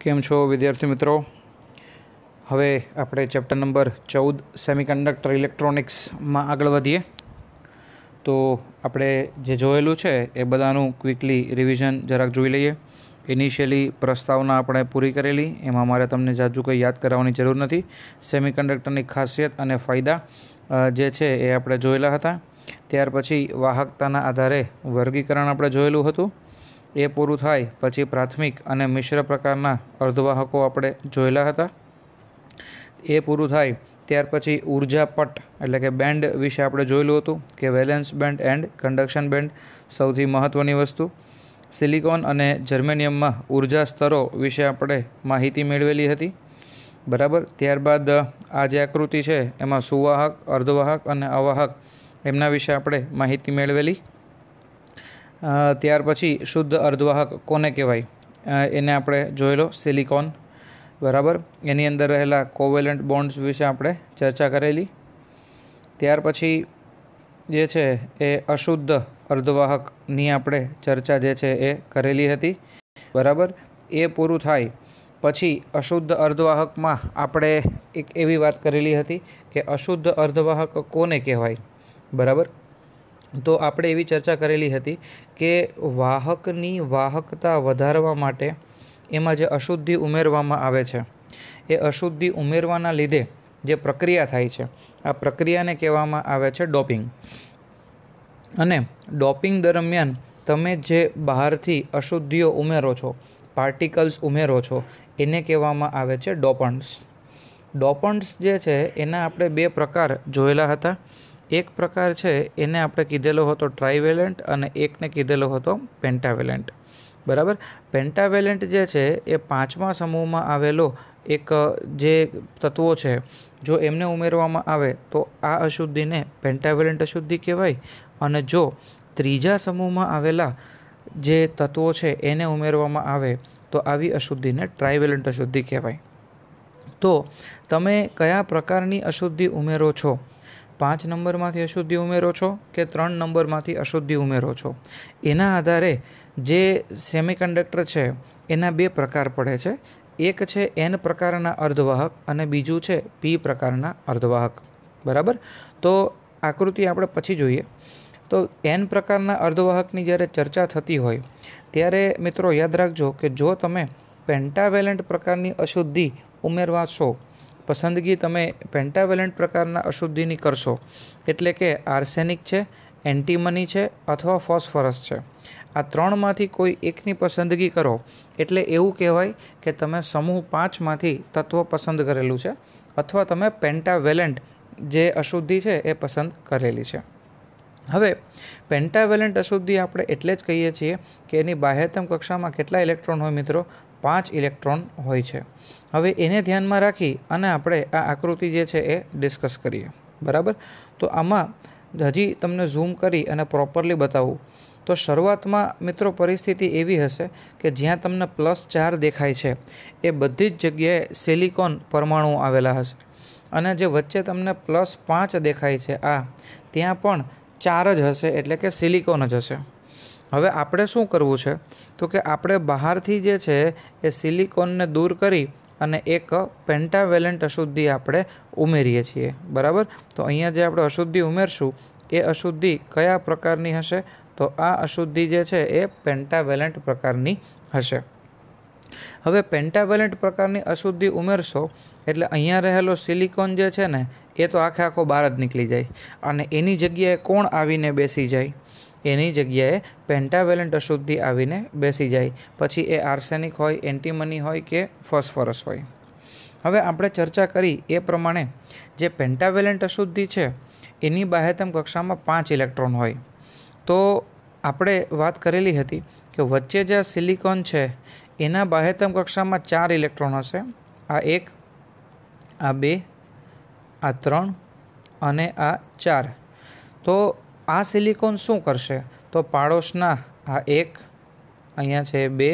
કેમ છો વિદ્યાર્થી મિત્રો? હવે આપણે ચેપ્ટર નંબર 14 સેમિકન્ડક્ટર ઇલેક્ટ્રોનિક્સમાં આગળ વધીએ. તો આપણે જે જોયેલું છે એ બધાનું ક્વિકલી રિવિઝન જરાક જોઈ લઈએ. ઇનિશિયલી પ્રસ્તાવના આપણે પૂરી કરેલી, એમાં મારે તમને જાજુ કંઈ યાદ કરાવવાની જરૂર નથી. સેમિકન્ડક્ટરની ખાસિયત અને ફાયદા જે છે એ આપણે જોયેલા હતા. ત્યાર પછી વાહકતાના આધારે વર્ગીકરણ આપણે જોયેલું હતું. એ પૂરું થાય પછી પ્રાથમિક અને મિશ્ર પ્રકારના અર્ધવાહકો આપણે જોયેલા હતા. એ પૂરું થાય ત્યાર પછી ઉર્જા પટ એટલે કે બેન્ડ વિશે આપણે જોયેલું હતું કે valence brand and conduction band સૌથી મહત્ત્વની વસ્તુ. સિલિકોન અને જર્મેનિયમમાં ઉર્જા સ્તરો વિશે આપણે માહિતી મેળવેલી હતી. બરાબર. ત્યારબાદ આ જે આકૃતિ છે એમાં સુવાહક, અર્ધવાહક અને અવાહક એમના વિશે આપણે માહિતી મેળવેલી. ત્યાર પછી શુદ્ધ અર્ધવાહક કોને કહેવાય એને આપણે જોયેલો, સિલિકોન. બરાબર. એની અંદર રહેલા કોવેલન્ટ બોન્ડ્સ વિશે આપણે ચર્ચા કરેલી. ત્યાર પછી જે છે એ અશુદ્ધ અર્ધવાહકની આપણે ચર્ચા જે છે એ કરેલી હતી. બરાબર. એ પૂરું થાય પછી અશુદ્ધ અર્ધવાહકમાં આપણે એક એવી વાત કરેલી હતી કે અશુદ્ધ અર્ધવાહક કોને કહેવાય. બરાબર. તો આપણે એવી ચર્ચા કરેલી હતી કે વાહકની વાહકતા વધારવા માટે એમાં જે અશુદ્ધિ ઉમેરવામાં આવે છે, એ અશુદ્ધિ ઉમેરવાના લીધે જે પ્રક્રિયા થાય છે, આ પ્રક્રિયાને કહેવામાં આવે છે ડોપિંગ. અને ડોપિંગ દરમિયાન તમે જે બહારથી અશુદ્ધિઓ ઉમેરો છો, પાર્ટિકલ્સ ઉમેરો છો, એને કહેવામાં આવે છે ડોપન્ટ્સ. ડોપન્ટ્સ જે છે એના આપણે બે પ્રકાર જોયેલા હતા. એક પ્રકાર છે એને આપણે કીધેલો હતો ટ્રાઇવેલેન્ટ અને એકને કીધેલો હતો પેન્ટાવેલેન્ટ. બરાબર. પેન્ટાવેલેન્ટ જે છે એ 5મા સમૂહમાં આવેલો એક જે તત્વો છે, જો એમને ઉમેરવામાં આવે તો આ અશુદ્ધિને પેન્ટાવેલેન્ટ અશુદ્ધિ કહેવાય. અને જો ત્રીજા સમૂહમાં આવેલા જે તત્વો છે એને ઉમેરવામાં આવે તો આવી અશુદ્ધિને ટ્રાઇવેલેન્ટ અશુદ્ધિ કહેવાય. તો તમે કયા પ્રકારની અશુદ્ધિ ઉમેરો છો? 5 નંબરમાંથી અશુદ્ધિ ઉમેરો છો કે 3 નંબરમાંથી અશુદ્ધિ ઉમેરો છો? એના આધારે જે સેમિકન્ડક્ટર છે એના બે પ્રકાર પડે છે. એક છે N પ્રકારના અર્ધવાહક અને બીજું છે P પ્રકારના અર્ધવાહક. બરાબર. તો આકૃતિ આપણે પછી જોઈએ. તો N પ્રકારના અર્ધવાહકની જ્યારે ચર્ચા થતી હોય ત્યારે મિત્રો યાદ રાખજો કે જો તમે પેન્ટાવેલેન્ટ પ્રકારની અશુદ્ધિ ઉમેરવા છો, પસંદગી તમે પેન્ટાવેલેન્ટ પ્રકારના અશુદ્ધિની કરશો, એટલે કે આર્સેનિક છે, એન્ટીમની છે અથવા ફોસ્ફરસ છે, આ ત્રણમાંથી કોઈ એકની પસંદગી કરો એટલે એવું કહેવાય કે તમે સમૂહ 5માંથી તત્વ પસંદ કરેલું છે અથવા તમે પેન્ટાવેલેન્ટ જે અશુદ્ધિ છે એ પસંદ કરેલી છે. હવે પેન્ટાવેલેન્ટ અશુદ્ધિ આપણે એટલે જ કહીએ છીએ કે એની બાહ્યતમ કક્ષામાં કેટલા ઇલેક્ટ્રોન હોય મિત્રો? 5 ઇલેક્ટ્રોન હોય છે. હવે એને ધ્યાનમાં રાખી અને આપણે આ આકૃતિ જે છે એ ડિસ્કસ કરીએ. બરાબર. તો આમાં હજી તમને ઝૂમ કરી અને પ્રોપરલી બતાવું તો શરૂઆતમાં મિત્રો પરિસ્થિતિ એવી હશે કે જ્યાં તમને +4 દેખાય છે એ બધી જ જગ્યાએ સિલિકોન પરમાણુ આવેલા હશે. અને જે વચ્ચે તમને +5 દેખાય છે ત્યાં પણ 4 જ હશે, એટલે કે સિલિકોન જ હશે. હવે આપણે શું કરવું છે તો કે આપણે બહારથી જે છે એ સિલિકોનને દૂર કરી અને એક પેન્ટાવેલેન્ટ અશુદ્ધિ આપણે ઉમેરીએ છીએ. બરાબર. તો અહીંયા જે આપણે અશુદ્ધિ ઉમેરશું એ અશુદ્ધિ કયા પ્રકારની હશે? તો આ અશુદ્ધિ જે છે એ પેન્ટાવેલેન્ટ પ્રકારની હશે. હવે પેન્ટાવેલેન્ટ પ્રકારની અશુદ્ધિ ઉમેરશો એટલે અહીંયા રહેલો સિલિકોન જે છે ને એ તો આખો બહાર જ નીકળી જાય અને એની જગ્યાએ કોણ આવીને બેસી જાય? એની જગ્યાએ પેન્ટાવેલેન્ટ અશુદ્ધિ આવીને બેસી જાય. પછી એ આર્સેનિક હોય, એન્ટીમની હોય કે ફોસ્ફરસ હોય. હવે આપણે ચર્ચા કરી એ પ્રમાણે જે પેન્ટાવેલેન્ટ અશુદ્ધિ છે એની બાહ્યતમ કક્ષામાં 5 ઇલેક્ટ્રોન હોય. તો આપણે વાત કરેલી હતી કે વચ્ચે જે સિલિકોન છે એના બાહ્યતમ કક્ષામાં 4 ઇલેક્ટ્રોન હશે. આ 1, આ 2, આ 3 અને આ 4. તો આ સિલિકોન શું કરશે? તો પાડોશના આ 1, અહીંયા છે 2,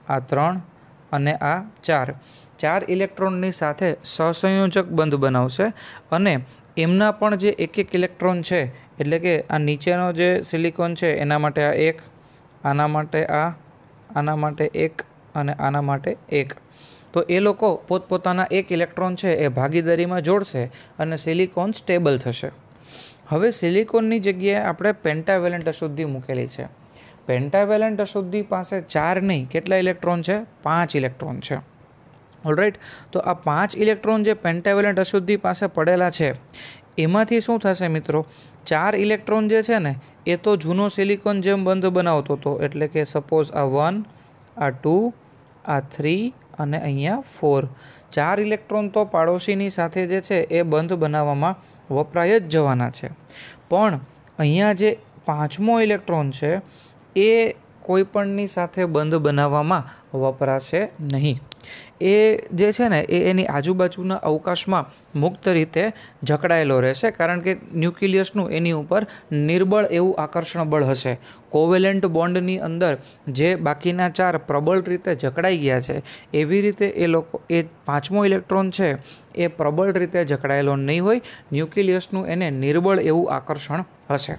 આ 3 અને આ 4 ઇલેક્ટ્રોનની સાથે સહસંયોજક બંધ બનાવશે અને એમના પણ જે એક ઇલેક્ટ્રોન છે, એટલે કે આ નીચેનો જે સિલિકોન છે એના માટે આ 1, આના માટે આ, આના માટે 1 અને આના માટે 1. તો એ લોકો પોતપોતાના 1 ઇલેક્ટ્રોન છે એ ભાગીદારીમાં જોડશે અને સિલિકોન સ્ટેબલ થશે. હવે સિલિકોનની જગ્યાએ આપણે પેન્ટાવેલેન્ટ અશુદ્ધિ મૂકેલી છે. પેન્ટાવેલેન્ટ અશુદ્ધિ પાસે 4 નહીં, કેટલા ઇલેક્ટ્રોન છે? 5 ઇલેક્ટ્રોન છે. ઓલરાઈટ. તો આ 5 ઇલેક્ટ્રોન જે પેન્ટાવેલેન્ટ અશુદ્ધિ પાસે પડેલા છે એમાંથી શું થશે મિત્રો? 4 ઇલેક્ટ્રોન જે છે ને એ તો જૂનો સિલિકોન જેમ બંધ બનાવતો હતો, એટલે કે સપોઝ આ 1, આ 2, આ 3 અને અહીંયા 4. 4 ઇલેક્ટ્રોન તો પાડોશીની સાથે જે છે એ બંધ બનાવવામાં વપરાય જ જવાના છે. પણ અહીંયા જે 5મો ઇલેક્ટ્રોન છે એ કોઈપણની સાથે બંધ બનાવવામાં વપરાશે નહીં. એ જે છે ને એ એની આજુબાજુના અવકાશમાં મુક્ત રીતે જકડાયેલો રહેશે, કારણ કે ન્યુક્લિયસનું એની ઉપર નિર્બળ એવું આકર્ષણ બળ હશે. કોવેલેન્ટ બોન્ડની અંદર જે બાકીના 4 પ્રબળ રીતે જકડાઈ ગયા છે એવી રીતે એ 5મો ઇલેક્ટ્રોન છે એ પ્રબળ રીતે જકડાયેલો નહીં હોય. ન્યુક્લિયસનું એને નિર્બળ એવું આકર્ષણ હશે.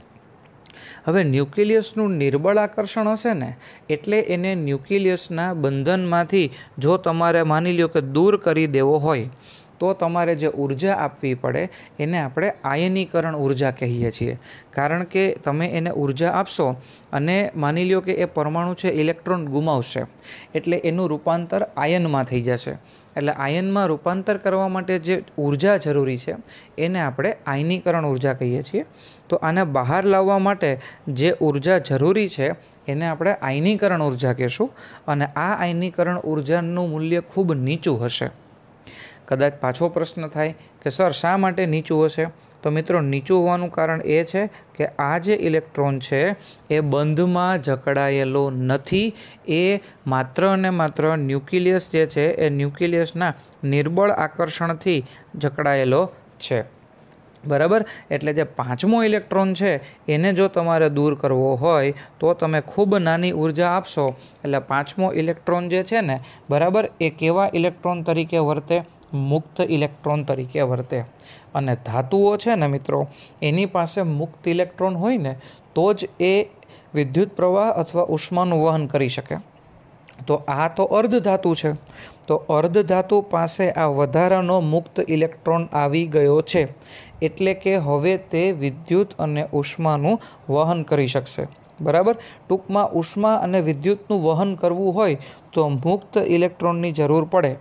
હવે ન્યુક્લિયસનું નિર્બળ આકર્ષણ હશે ને એટલે એને ન્યુક્લિયસના બંધનમાંથી જો તમારે માની લ્યો કે દૂર કરી દેવો હોય તો તમારે જે ઉર્જા આપવી પડે એને આપણે આયનીકરણ ઉર્જા કહીએ છીએ. કારણ કે તમે એને ઉર્જા આપશો અને માની લ્યો કે એ પરમાણુ છે ઇલેક્ટ્રોન ગુમાવશે એટલે એનું રૂપાંતર આયનમાં થઈ જશે. એટલે આયનમાં રૂપાંતર કરવા માટે જે ઉર્જા જરૂરી છે એને આપણે આયનીકરણ ઉર્જા કહીએ છીએ. તો આને બહાર લાવવા માટે જે ઉર્જા જરૂરી છે એને આપણે આયનીકરણ ઉર્જા કહીશું. અને આ આયનીકરણ ઉર્જાનું મૂલ્ય ખૂબ નીચું હશે. કદાચ પાછો પ્રશ્ન થાય કે સર શા માટે નીચું હશે? તો મિત્રો નીચું હોવાનું કારણ એ છે કે આ જે ઇલેક્ટ્રોન છે એ બંધમાં જકડાયેલો નથી. એ માત્ર અને માત્ર ન્યુક્લિયસ જે છે એ ન્યુક્લિયસના નિર્બળ આકર્ષણથી જકડાયેલો છે. બરાબર. એટલે જે 5મો ઇલેક્ટ્રોન છે એને જો તમારે દૂર કરવો હોય તો તમે ખૂબ નાની ઉર્જા આપશો એટલે 5મો ઇલેક્ટ્રોન જે છે ને બરાબર એ કેવા ઇલેક્ટ્રોન તરીકે વર્તે? મુક્ત ઇલેક્ટ્રોન તરીકે વર્તે. અને ધાતુઓ છે ને મિત્રો એની પાસે મુક્ત ઇલેક્ટ્રોન હોય ને તો જ એ વિદ્યુત પ્રવાહ અથવા ઉષ્માનું વહન કરી શકે. તો આ તો અર્ધ ધાતુ છે. તો અર્ધ ધાતુ પાસે આ વધારાનો મુક્ત ઇલેક્ટ્રોન આવી ગયો છે એટલે કે હવે તે વિદ્યુત અને ઉષ્માનું વહન કરી શકશે. બરાબર. ટૂંકમાં ઉષ્મા અને વિદ્યુતનું વહન કરવું હોય તો મુક્ત ઇલેક્ટ્રોનની જરૂર પડે.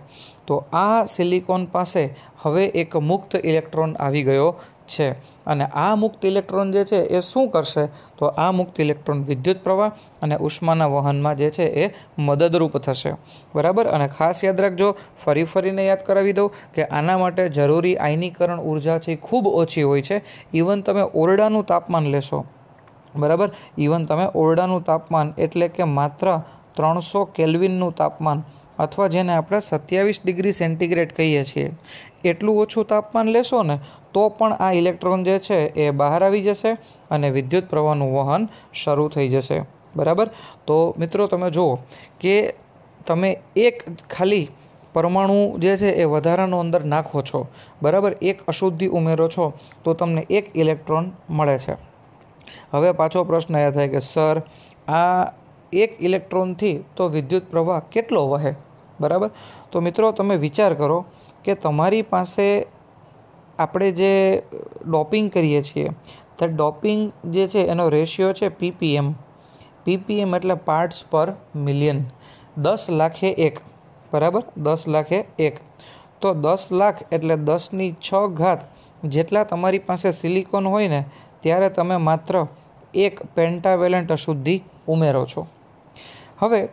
તો આ સિલિકોન પાસે હવે એક મુક્ત ઇલેક્ટ્રોન આવી ગયો છે. અને આ મુક્ત ઇલેક્ટ્રોન જે છે એ શું કરશે? તો આ મુક્ત ઇલેક્ટ્રોન વિદ્યુત પ્રવાહ અને ઉષ્માના વહનમાં જે છે એ મદદરૂપ થશે. બરાબર. અને ખાસ યાદ રાખજો, ફરીને યાદ કરાવી દઉં કે આના માટે જરૂરી આયનીકરણ ઉર્જા છે એ ખૂબ ઓછી હોય છે. ઇવન તમે ઓરડાનું તાપમાન લેશો, બરાબર, ઇવન તમે ઓરડાનું તાપમાન એટલે કે માત્ર 300 કેલ્વિનનું તાપમાન અથવા જેને આપણે 27 ડિગ્રી સેન્ટીગ્રેડ કહીએ છીએ એટલું ઓછું તાપમાન લેશો ને તો પણ આ ઇલેક્ટ્રોન જે છે એ બહાર આવી જશે અને વિદ્યુત પ્રવાહનું વહન શરૂ થઈ જશે. બરાબર. તો મિત્રો તમે જુઓ કે તમે એક ખાલી પરમાણુ જે છે એ વધારાનો અંદર નાખો છો, બરાબર, એક અશુદ્ધિ ઉમેરો છો તો તમને 1 ઇલેક્ટ્રોન મળે છે. હવે પાછો પ્રશ્ન એ થાય કે સર આ 1 ઇલેક્ટ્રોનથી તો વિદ્યુત પ્રવાહ કેટલો વહે? બરાબર. તો મિત્રો તમે વિચાર કરો કે તમારી પાસે આપણે જે ડોપિંગ કરીએ છીએ તે ડોપિંગ જે છે એનો રેશિયો છે ppm. ppm એટલે પાર્ટ્સ પર મિલિયન. 10 લાખે 1. બરાબર. 10 લાખે 1. તો 10 લાખ એટલે 10⁶ ઘાત જેટલા તમારી પાસે સિલિકોન હોય ને ત્યારે તમે માત્ર 1 પેન્ટાવેલેન્ટ અશુદ્ધિ ઉમેરો છો. હવે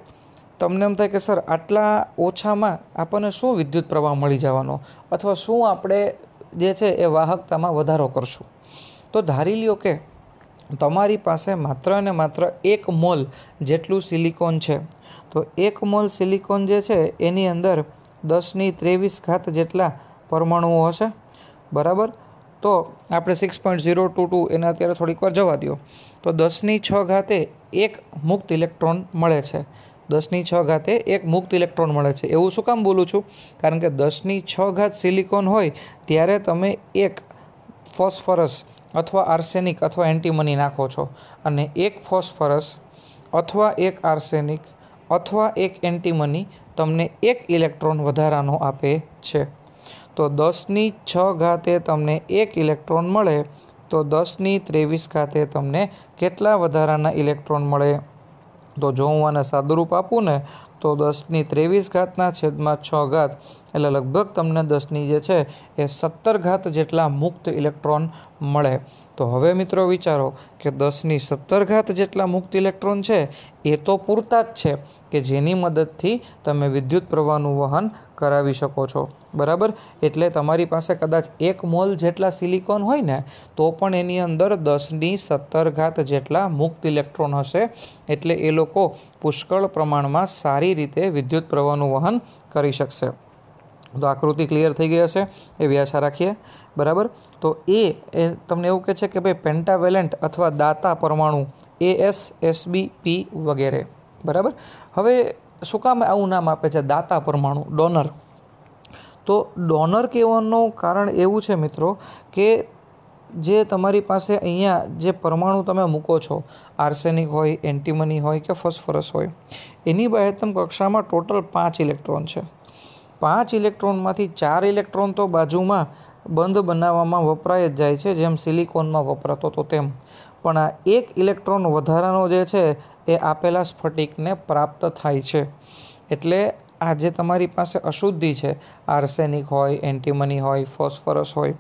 તમને એમ થાય કે સર આટલા ઓછામાં આપણને શું વિદ્યુત પ્રવાહ મળી જવાનો અથવા શું આપણે જે છે એ વાહકતામાં વધારો કરશું? તો ધારી લ્યો કે તમારી પાસે માત્ર ને માત્ર 1 મોલ જેટલું સિલિકોન છે. તો 1 મોલ સિલિકોન જે છે એની અંદર 10⁻23 ઘાત જેટલા પરમાણુઓ હશે. બરાબર. તો આપણે 6.022 એને અત્યારે થોડીક વાર જવા દો. તો 10⁶ ઘાતે 1 મુક્ત ઇલેક્ટ્રોન મળે છે. 10⁶ ઘાતે 1 મુક્ત ઇલેક્ટ્રોન મળે છે. એવું શું કામ બોલું છું? કારણ કે 10⁶ ઘાત સિલિકોન હોય ત્યારે તમે 1 ફોસ્ફરસ અથવા આર્સેનિક અથવા એન્ટીમની નાખો છો અને 1 ફોસ્ફરસ અથવા 1 આર્સેનિક અથવા એક એન્ટીમની તમને એક ઇલેક્ટ્રોન વધારાનો આપે છે. તો 10⁶ તમને એક ઇલેક્ટ્રોન મળે તો 10⁻³ તમને કેટલા વધારાના ઇલેક્ટ્રોન મળે? તો જો હું આને સાદુરૂપ આપું ને તો 10⁻³ એટલે લગભગ તમને 10⁻17 જેટલા મુક્ત ઇલેક્ટ્રોન મળે. તો હવે મિત્રો વિચારો કે 10⁻17 જેટલા મુક્ત ઇલેક્ટ્રોન છે એ તો પૂરતા જ છે કે જેની મદદથી તમે વિદ્યુત પ્રવાહનું વહન કરાવી શકો છો. બરાબર. એટલે તમારી પાસે કદાચ 1 મોલ જેટલા સિલિકોન હોય ને તો પણ એની અંદર 10⁻17 જેટલા મુક્ત ઇલેક્ટ્રોન હશે. એટલે એ લોકો પુષ્કળ પ્રમાણમાં સારી રીતે વિદ્યુત પ્રવાહનું વહન કરી શકશે. તો આકૃતિ ક્લિયર થઈ ગઈ હશે એવી આશા રાખીએ. બરાબર. તો એ તમને એવું કહે છે કે ભાઈ પેન્ટાવેલેન્ટ અથવા દાતા પરમાણુ AS SB P વગેરે. બરાબર. હવે શું કામ આવું નામ આપે છે દાતા પરમાણુ, ડોનર? તો ડોનર કહેવાનું કારણ એવું છે મિત્રો કે જે તમારી પાસે અહીંયા જે પરમાણુ તમે મૂકો છો, આર્સેનિક હોય, એન્ટીમની હોય કે ફોસ્ફરસ હોય, એની બાહ્યતમ કક્ષામાં ટોટલ 5 ઇલેક્ટ્રોન છે. 5 ઇલેક્ટ્રોનમાંથી 4 ઇલેક્ટ્રોન તો બાજુમાં બંધ બનાવવામાં વપરાય જ જાય છે, જેમ સિલિકોનમાં વપરાતો હતો તેમ. પણ આ 1 ઇલેક્ટ્રોન વધારાનો જે છે એ આપેલા સ્ફટિકને પ્રાપ્ત થાય છે. એટલે આ જે તમારી પાસે અશુદ્ધિ છે, આર્સેનિક હોય, એન્ટીમની હોય, ફોસ્ફરસ હોય,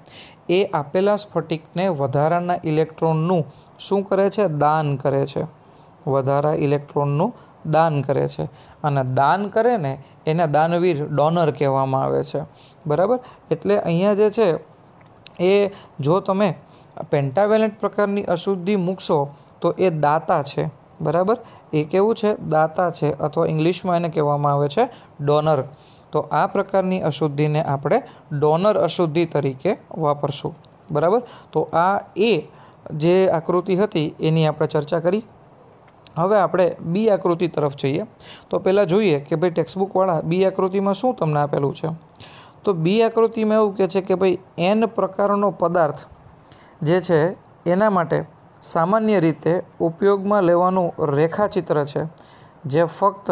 એ આપેલા સ્ફટિકને વધારાના ઇલેક્ટ્રોનનું શું કરે છે? દાન કરે છે. વધારા ઇલેક્ટ્રોનનું દાન કરે છે. અને દાન કરે ને એને દાનવીર, ડોનર કહેવામાં આવે છે. બરાબર. એટલે અહીંયા જે છે એ જો તમે પેન્ટાવેલેન્ટ પ્રકારની અશુદ્ધિ મૂકશો તો એ દાતા છે. બરાબર. એ કેવું છે? દાતા છે, અથવા ઇંગ્લિશમાં એને કહેવામાં આવે છે ડોનર. તો આ પ્રકારની અશુદ્ધિને આપણે ડોનર અશુદ્ધિ તરીકે વાપરશું. બરાબર. તો આ જે આકૃતિ હતી એની આપણે ચર્ચા કરી. હવે આપણે બી આકૃતિ તરફ જઈએ. તો પહેલાં જોઈએ કે ભાઈ ટેક્સ્ટબુકવાળા બી આકૃતિમાં શું તમને આપેલું છે. તો બી આકૃતિમાં એવું કહે છે કે ભાઈ N પ્રકારનો પદાર્થ જે છે એના માટે સામાન્ય રીતે ઉપયોગમાં લેવાનું રેખાચિત્ર છે જે ફક્ત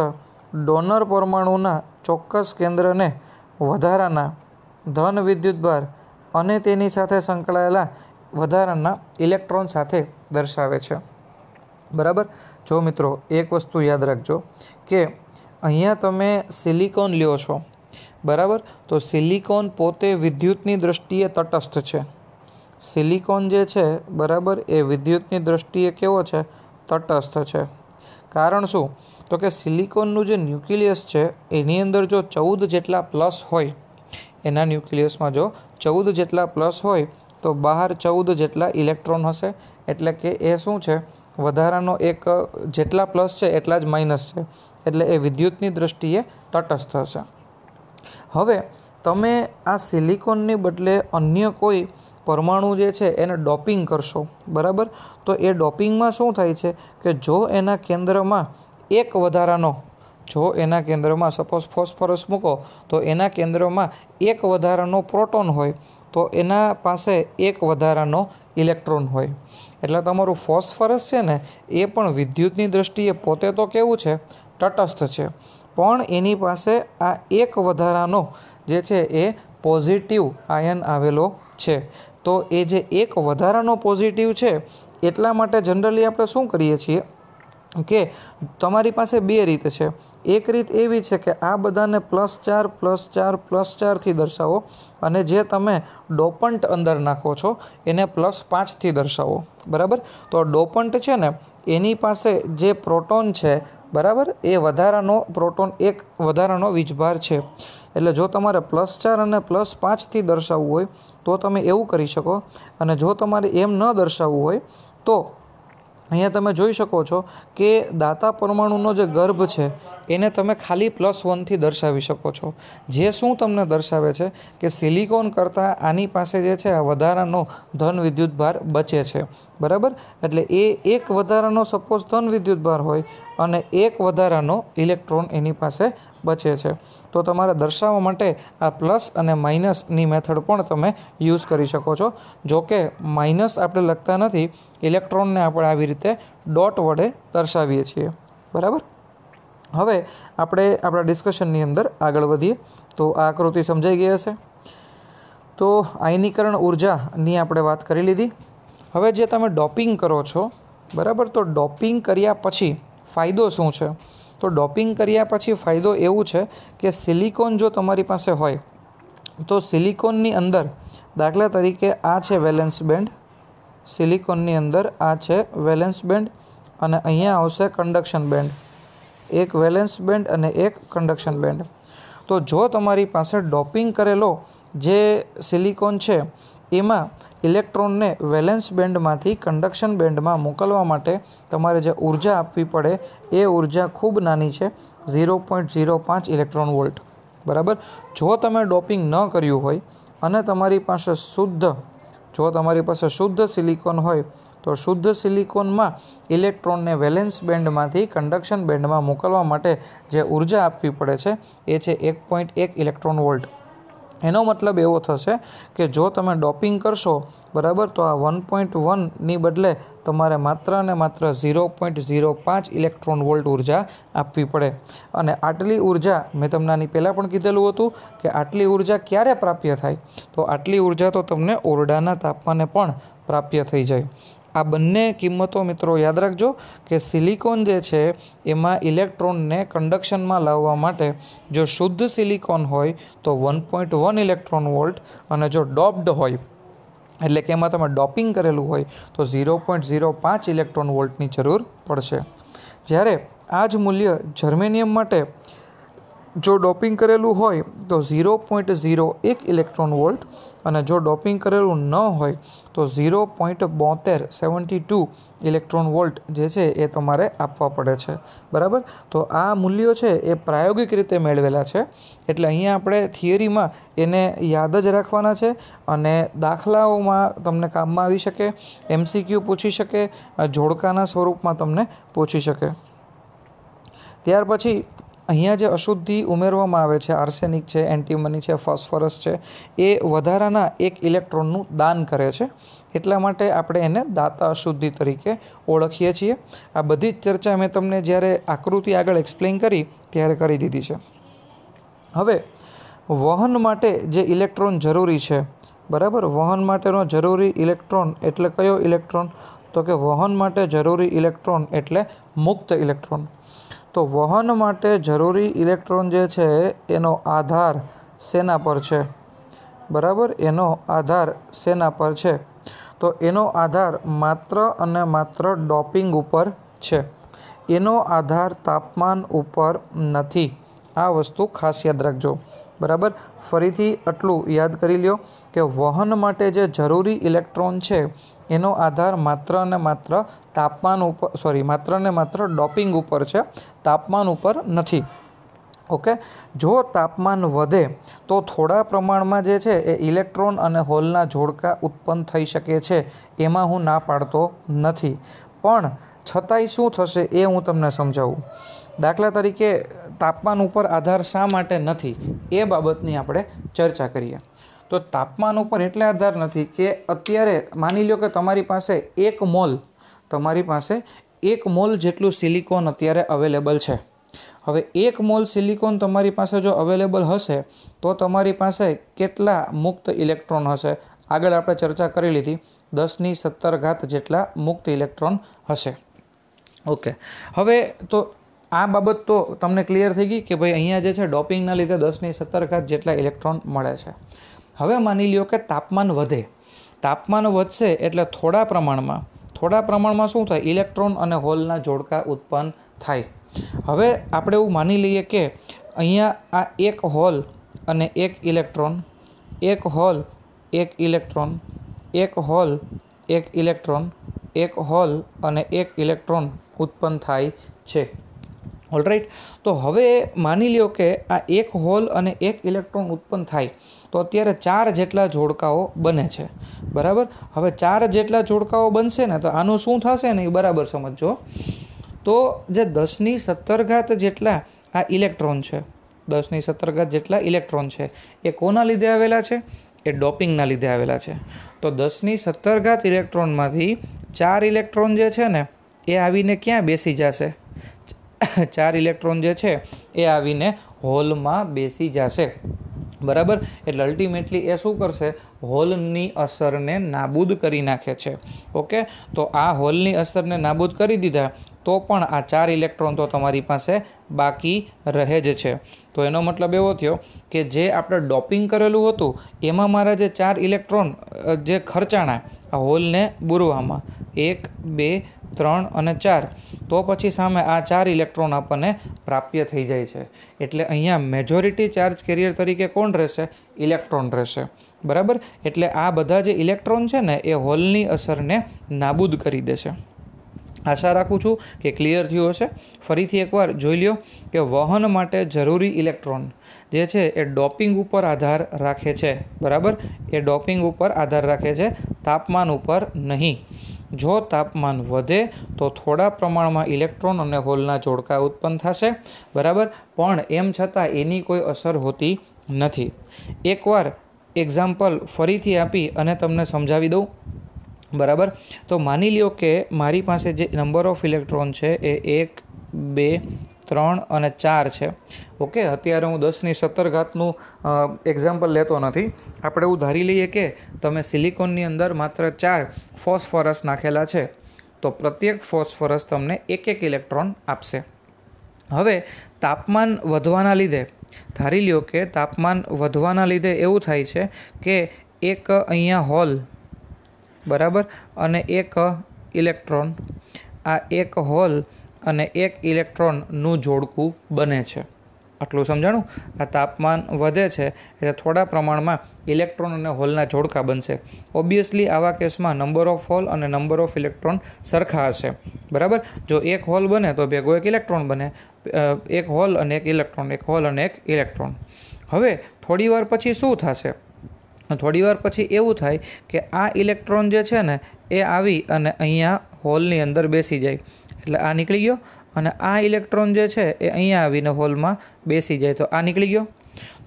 ડોનર પરમાણુના ચોક્કસ કેન્દ્રને વધારાના ધન વિદ્યુતભાર અને તેની સાથે સંકળાયેલા વધારાના ઇલેક્ટ્રોન સાથે દર્શાવે છે. બરાબર. જો મિત્રો એક વસ્તુ યાદ રાખજો કે અહીંયા તમે સિલિકોન લ્યો છો. બરાબર. તો સિલિકોન પોતે વિદ્યુતની દ્રષ્ટિએ તટસ્થ છે. સિલિકોન જે છે બરાબર એ વિદ્યુતની દ્રષ્ટિએ કેવો છે? તટસ્થ છે. કારણ શું? તો કે સિલિકોનનું જે ન્યુક્લિયસ છે એની અંદર જો 14 જેટલા પ્લસ હોય, એના ન્યુક્લિયસમાં જો 14 જેટલા પ્લસ હોય તો બહાર 14 જેટલા ઇલેક્ટ્રોન હશે. એટલે કે એ શું છે? વધારાનો એક જેટલા પ્લસ છે એટલા જ માઇનસ છે. એટલે એ વિદ્યુતની દ્રષ્ટિએ તટસ્થ હશે. હવે તમે આ સિલિકોનની બદલે અન્ય કોઈ પરમાણુ જે છે એને ડોપિંગ કરશો. બરાબર. તો એ ડોપિંગમાં શું થાય છે કે જો એના કેન્દ્રમાં એક વધારાનો, જો એના કેન્દ્રમાં સપોઝ ફોસ્ફરસ મૂકો તો એના કેન્દ્રમાં એક વધારાનો પ્રોટોન હોય તો એના પાસે એક વધારાનો ઇલેક્ટ્રોન હોય. એટલે તમારું ફોસ્ફરસ છે ને એ પણ વિદ્યુતની દ્રષ્ટિએ પોતે તો કેવું છે? તટસ્થ છે. પણ એની પાસે આ એક વધારાનો જે છે એ પોઝિટિવ આયન આવેલો છે. તો એ જે એક વધારાનો પોઝિટિવ છે એટલા માટે જનરલી આપણે શું કરીએ છીએ કે તમારી પાસે 2 રીત છે. એક રીત એવી છે કે આ બધાને +4 +4 +4થી દર્શાવો, અને જે તમે ડોપન્ટ અંદર નાખો છો એને +5થી દર્શાવો. બરાબર. તો ડોપન્ટ છે ને એની પાસે જે પ્રોટોન છે, બરાબર, એ વધારાનો પ્રોટોન એક વધારાનો વીજભાર છે. એટલે જો તમારે +4 અને +5થી દર્શાવવું હોય તો તમે એવું કરી શકો. અને જો તમારે એમ ન દર્શાવવું હોય તો અહીંયા તમે જોઈ શકો છો કે દાતા પરમાણુનો જે ગર્ભ છે એને તમે ખાલી +1થી દર્શાવી શકો છો. જે શું તમને દર્શાવે છે કે સિલિકોન કરતાં આની પાસે જે છે આ વધારાનો ધન વિદ્યુતભાર બચે છે. બરાબર. એટલે એ એક વધારાનો સપોઝ ધન વિદ્યુતભાર હોય અને એક વધારાનો ઇલેક્ટ્રોન એની પાસે બચે છે. તો તમારે દર્શાવવા માટે આ પ્લસ અને માઇનસની મેથડ પણ તમે યુઝ કરી શકો છો. જો કે માઇનસ આપણે લખતા નથી, ઇલેક્ટ્રોનને આપણે આવી રીતે ડોટ વડે દર્શાવીએ છીએ. બરાબર. હવે આપણે આપણા ડિસ્કશનની અંદર આગળ વધીએ તો આ આકૃતિ સમજાઈ ગઈ હશે. તો આયનીકરણ ઉર્જાની આપણે વાત કરી લીધી. હવે જે તમે ડોપિંગ કરો છો બરાબર, તો ડોપિંગ કર્યા પછી ફાયદો શું છે? તો ડોપિંગ કર્યા પછી ફાયદો એવું છે કે સિલિકોન જો તમારી પાસે હોય તો સિલિકોનની અંદર દાખલા તરીકે આ છે વેલેન્સ બેન્ડ, સિલિકોનની અંદર આ છે વેલેન્સ બેન્ડ અને અહીંયા આવશે કન્ડક્શન બેન્ડ, એક વેલેન્સ બેન્ડ અને એક કન્ડક્શન બેન્ડ. તો જો તમારી પાસે ડોપિંગ કરેલો જે સિલિકોન છે એમાં ઇલેક્ટ્રોનને વેલેન્સ બેન્ડમાંથી કન્ડક્શન બેન્ડમાં મોકલવા માટે તમારે જે ઉર્જા આપવી પડે એ ઉર્જા ખૂબ નાની છે, 0.05 ઇલેક્ટ્રોન વોલ્ટ. બરાબર. જો તમે ડોપિંગ ન કર્યું હોય અને તમારી પાસે શુદ્ધ સિલિકોન હોય તો શુદ્ધ સિલિકોનમાં ઇલેક્ટ્રોનને વેલેન્સ બેન્ડમાંથી કન્ડક્શન બેન્ડમાં મોકલવા માટે જે ઉર્જા આપવી પડે છે એ છે 1.1 ઇલેક્ટ્રોન વોલ્ટ. એનો મતલબ એવો થશે કે જો તમે ડોપિંગ કરશો બરાબર, તો આ 1.1ની બદલે તમારે માત્ર ને માત્ર 0.05 ઇલેક્ટ્રોન વોલ્ટ ઉર્જા આપવી પડે. અને આટલી ઉર્જા મેં તમને આની પહેલાં પણ કીધેલું હતું કે આટલી ઉર્જા ક્યારે પ્રાપ્ય થાય? તો આટલી ઉર્જા તો તમને ઓરડાના તાપમાને પણ પ્રાપ્ય થઈ જાય. આ બંને કિંમતો મિત્રો યાદ રાખજો કે સિલિકોન જે છે એમાં ઇલેક્ટ્રોનને કન્ડક્શનમાં લાવવા માટે જો શુદ્ધ સિલિકોન હોય તો 1.1 ઇલેક્ટ્રોન વોલ્ટ અને જો ડોપ્ડ હોય એટલે કે એમાં તમે ડોપિંગ કરેલું હોય તો 0.05 ઇલેક્ટ્રોન વોલ્ટની જરૂર પડશે. જ્યારે આ જ મૂલ્ય જર્મેનિયમ માટે જો ડોપિંગ કરેલું હોય તો 0.01 ઇલેક્ટ્રોન વોલ્ટ અને જો ડોપિંગ કરેલું ન હોય તો 0.72 ઇલેક્ટ્રોન વોલ્ટ જે છે એ તમારે આપવા પડે છે. બરાબર. તો આ મૂલ્યો છે એ પ્રાયોગિક રીતે મેળવેલા છે, એટલે અહીંયા આપણે થિયરીમાં એને યાદ જ રાખવાના છે અને દાખલાઓમાં તમને કામમાં આવી શકે, MCQ પૂછી શકે, જોડકાના સ્વરૂપમાં તમને પૂછી શકે. ત્યાર પછી અહીંયા જે અશુદ્ધિ ઉમેરવામાં આવે છે, આર્સેનિક છે, એન્ટીમની છે, ફોસ્ફરસ છે, એ વધારાના એક ઇલેક્ટ્રોનનું દાન કરે છે, એટલા માટે આપણે એને દાતા અશુદ્ધિ તરીકે ઓળખીએ છીએ. આ બધી જ ચર્ચા મેં તમને જ્યારે આકૃતિ આગળ એક્સપ્લેન કરી ત્યારે કરી દીધી છે. હવે વહન માટે જે ઇલેક્ટ્રોન જરૂરી છે બરાબર, વહન માટેનો જરૂરી ઇલેક્ટ્રોન એટલે કયો ઇલેક્ટ્રોન? તો કે વહન માટે જરૂરી ઇલેક્ટ્રોન એટલે મુક્ત ઇલેક્ટ્રોન. તો વહન માટે જરૂરી ઇલેક્ટ્રોન જે છે એનો આધાર શેના પર છે? બરાબર, એનો આધાર શેના પર છે? તો એનો આધાર માત્ર અને માત્ર ડોપિંગ ઉપર છે, એનો આધાર તાપમાન ઉપર નથી. આ વસ્તુ ખાસ યાદ રાખજો. બરાબર. ફરીથી આટલું યાદ કરી લ્યો કે વહન માટે જે જરૂરી ઇલેક્ટ્રોન છે એનો આધાર માત્ર ને માત્ર ડોપિંગ ઉપર છે, તાપમાન ઉપર નથી. ઓકે. જો તાપમાન વધે તો થોડા પ્રમાણમાં જે છે એ ઇલેક્ટ્રોન અને હોલના જોડકા ઉત્પન્ન થઈ શકે છે, એમાં હું ના પાડતો નથી, પણ છતાંય શું થશે એ હું તમને સમજાવું. દાખલા તરીકે તાપમાન ઉપર આધાર શા માટે નથી એ બાબતની આપણે ચર્ચા કરીએ. તો તાપમાન ઉપર એટલે આધાર નથી કે અત્યારે માની લો કે તમારી પાસે 1 મોલ જેટલું સિલિકોન અત્યારે અવેલેબલ છે. હવે 1 મોલ સિલિકોન તમારી પાસે જો અવેલેબલ હશે તો તમારી પાસે કેટલા મુક્ત ઇલેક્ટ્રોન હશે? આગળ આપણે ચર્ચા કરી લીધી, 10⁻17 જેટલા મુક્ત ઇલેક્ટ્રોન હશે. ઓકે. હવે તો આ બાબત તો તમને ક્લિયર થઈ ગઈ કે ભાઈ અહીંયા જે છે ડોપિંગના લીધે 10⁻17 જેટલા ઇલેક્ટ્રોન મળે છે. હવે માની લ્યો કે તાપમાન વધશે એટલે થોડા પ્રમાણમાં શું થાય? ઇલેક્ટ્રોન અને હોલના જોડકા ઉત્પન્ન થાય. હવે આપણે એવું માની લઈએ કે અહીંયા આ એક હોલ અને એક ઇલેક્ટ્રોન, એક હોલ એક ઇલેક્ટ્રોન, એક હોલ એક ઇલેક્ટ્રોન, એક હોલ અને એક ઇલેક્ટ્રોન ઉત્પન્ન થાય છે. ઓલરાઈટ. તો હવે માની લ્યો કે આ એક હોલ અને એક ઇલેક્ટ્રોન ઉત્પન્ન થાય તો અત્યારે 4 જેટલા જોડકાઓ બને છે. બરાબર. હવે 4 જેટલા જોડકાઓ બનશે ને તો આનું શું થશે ને એ બરાબર સમજો. તો જે 10⁻17 જેટલા આ ઇલેક્ટ્રોન છે, 10⁻17 જેટલા ઇલેક્ટ્રોન છે એ કોના લીધે આવેલા છે? એ ડોપિંગના લીધે આવેલા છે. તો 10⁻17 ઇલેક્ટ્રોનમાંથી 4 ઇલેક્ટ્રોન જે છે ને એ આવીને ક્યાં બેસી જશે? ચાર ઇલેક્ટ્રોન જે છે એ આવીને હોલમાં બેસી જશે, બરાબર. એટલે અલ્ટિમેટલી એ શું કરશે, હોલની અસરને નાબૂદ કરી નાખે છે. ઓકે, તો આ હોલની અસરને નાબૂદ કરી દીધા તો પણ આ ચાર ઇલેક્ટ્રોન તો તમારી પાસે બાકી રહે જ છે. તો એનો મતલબ એવો થયો કે જે આપણે ડોપિંગ કરેલું હતું એમાં મારા જે ચાર ઇલેક્ટ્રોન જે ખર્ચાણા આ હોલને બુરવામાં 1, 2, 3 અને 4, તો પછી સામે આ ચાર ઇલેક્ટ્રોન આપણને પ્રાપ્ય થઈ જાય છે. એટલે અહીંયા મેજોરિટી ચાર્જ કેરિયર તરીકે કોણ રહેશે, ઇલેક્ટ્રોન રહેશે, બરાબર. એટલે આ બધા જે ઇલેક્ટ્રોન છે ને એ હોલની અસરને નાબૂદ કરી દેશે. આશા રાખું છું કે ક્લિયર થયું હશે. ફરીથી એકવાર જોઈ લ્યો કે વહન માટે જરૂરી ઇલેક્ટ્રોન જે છે એ ડોપિંગ ઉપર આધાર રાખે છે, બરાબર. એ ડોપિંગ ઉપર આધાર રાખે છે, તાપમાન ઉપર નહીં. જો તાપમાન વધે તો થોડા પ્રમાણમાં ઇલેક્ટ્રોન અને હોલના જોડકા ઉત્પન્ન થશે, બરાબર. પણ એમ છતાં એની કોઈ અસર હોતી નથી. એકવાર એક્ઝામ્પલ ફરીથી આપી અને તમને સમજાવી દઉં, બરાબર. તો માની લ્યો કે મારી પાસે જે નંબર ઓફ ઇલેક્ટ્રોન છે એ 1, 2, 3 અને 4 છે. ઓકે, અત્યારે હું 10⁻17 એક્ઝામ્પલ લેતો નથી. આપણે એવું ધારી લઈએ કે તમે સિલિકોનની અંદર માત્ર 4 ફોસ્ફરસ નાખેલા છે, તો પ્રત્યેક ફોસ્ફરસ તમને 1 ઇલેક્ટ્રોન આપશે. હવે તાપમાન વધવાના લીધે ધારી લ્યો કે તાપમાન વધવાના લીધે એવું થાય છે કે એક અહીંયા હોલ, બરાબર, અને એક ઇલેક્ટ્રોન, આ એક હોલ અને એક ઇલેક્ટ્રોનનું જોડકું બને છે. આટલું સમજાણું. આ તાપમાન વધે છે એટલે થોડા પ્રમાણમાં ઇલેક્ટ્રોન અને હોલના જોડકા બનશે. ઓબ્વિયસલી આવા કેસમાં નંબર ઓફ હોલ અને નંબર ઓફ ઇલેક્ટ્રોન સરખા હશે, બરાબર. જો એક હોલ બને તો ભેગો એક ઇલેક્ટ્રોન બને, એક હોલ અને એક ઇલેક્ટ્રોન, એક હોલ અને એક ઇલેક્ટ્રોન. હવે થોડી વાર પછી શું થશે, થોડી વાર પછી એવું થાય કે આ ઇલેક્ટ્રોન જે છે ને એ આવી અને અહીંયા હોલની અંદર બેસી જાય, એટલે આ નીકળી ગયો, અને આ ઇલેક્ટ્રોન જે છે એ અહીંયા આવીને હોલમાં બેસી જાય, તો આ નીકળી ગયો.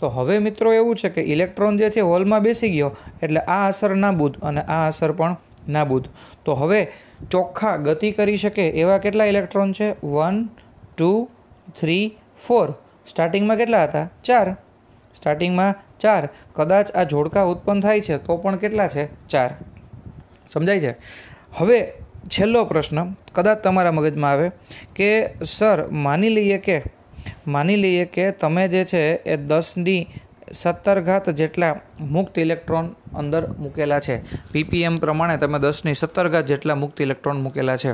તો હવે મિત્રો એવું છે કે ઇલેક્ટ્રોન જે છે હોલમાં બેસી ગયો એટલે આ અસર નાબૂદ અને આ અસર પણ નાબૂદ. તો હવે ચોખ્ખા ગતિ કરી શકે એવા કેટલા ઇલેક્ટ્રોન છે, 1, 2, 3, 4. સ્ટાર્ટિંગમાં કેટલા હતા, 4. સ્ટાર્ટિંગમાં 4. કદાચ આ જોડકા ઉત્પન્ન થાય છે તો પણ કેટલા છે, 4. સમજાય છે. હવે છેલ્લો પ્રશ્ન કદાચ તમારા મગજમાં આવે કે સર માની લઈએ કે તમે જે છે એ 10⁻17 જેટલા મુક્ત ઇલેક્ટ્રોન અંદર મૂકેલા છે. પીપીએમ પ્રમાણે તમે 10⁻17 જેટલા મુક્ત ઇલેક્ટ્રોન મૂકેલા છે.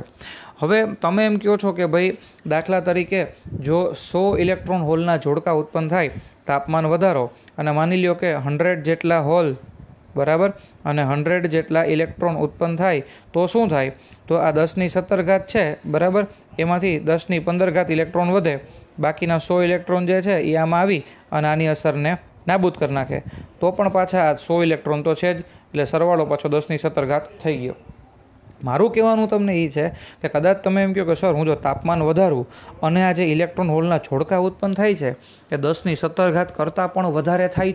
હવે તમે એમ કહો છો કે ભાઈ દાખલા તરીકે જો 100 ઇલેક્ટ્રોન હોલના જોડકા ઉત્પન્ન થાય, તાપમાન વધારો, અને માની લ્યો કે 100 જેટલા હોલ, બરાબર, અને 100 જેટલા ઇલેક્ટ્રોન ઉત્પન્ન થાય તો શું થાય, તો આ 10⁻17 છે, બરાબર, એમાંથી 10⁻15 ઇલેક્ટ્રોન વધે, બાકીના 100 ઇલેક્ટ્રોન જે છે એ આમાં આવી અને આની અસરને નાબૂદ કરી નાખે, તો પણ પાછા આ 100 ઇલેક્ટ્રોન તો છે જ, એટલે સરવાળો પાછો 10⁻17 થઈ ગયો. મારું કહેવાનું તમને એ છે કે કદાચ તમે એમ કહો કે સર હું જો તાપમાન વધારું અને આ જે ઇલેક્ટ્રોન હોલના જોડકા ઉત્પન્ન થાય છે એ 10⁻17 કરતાં પણ વધારે થાય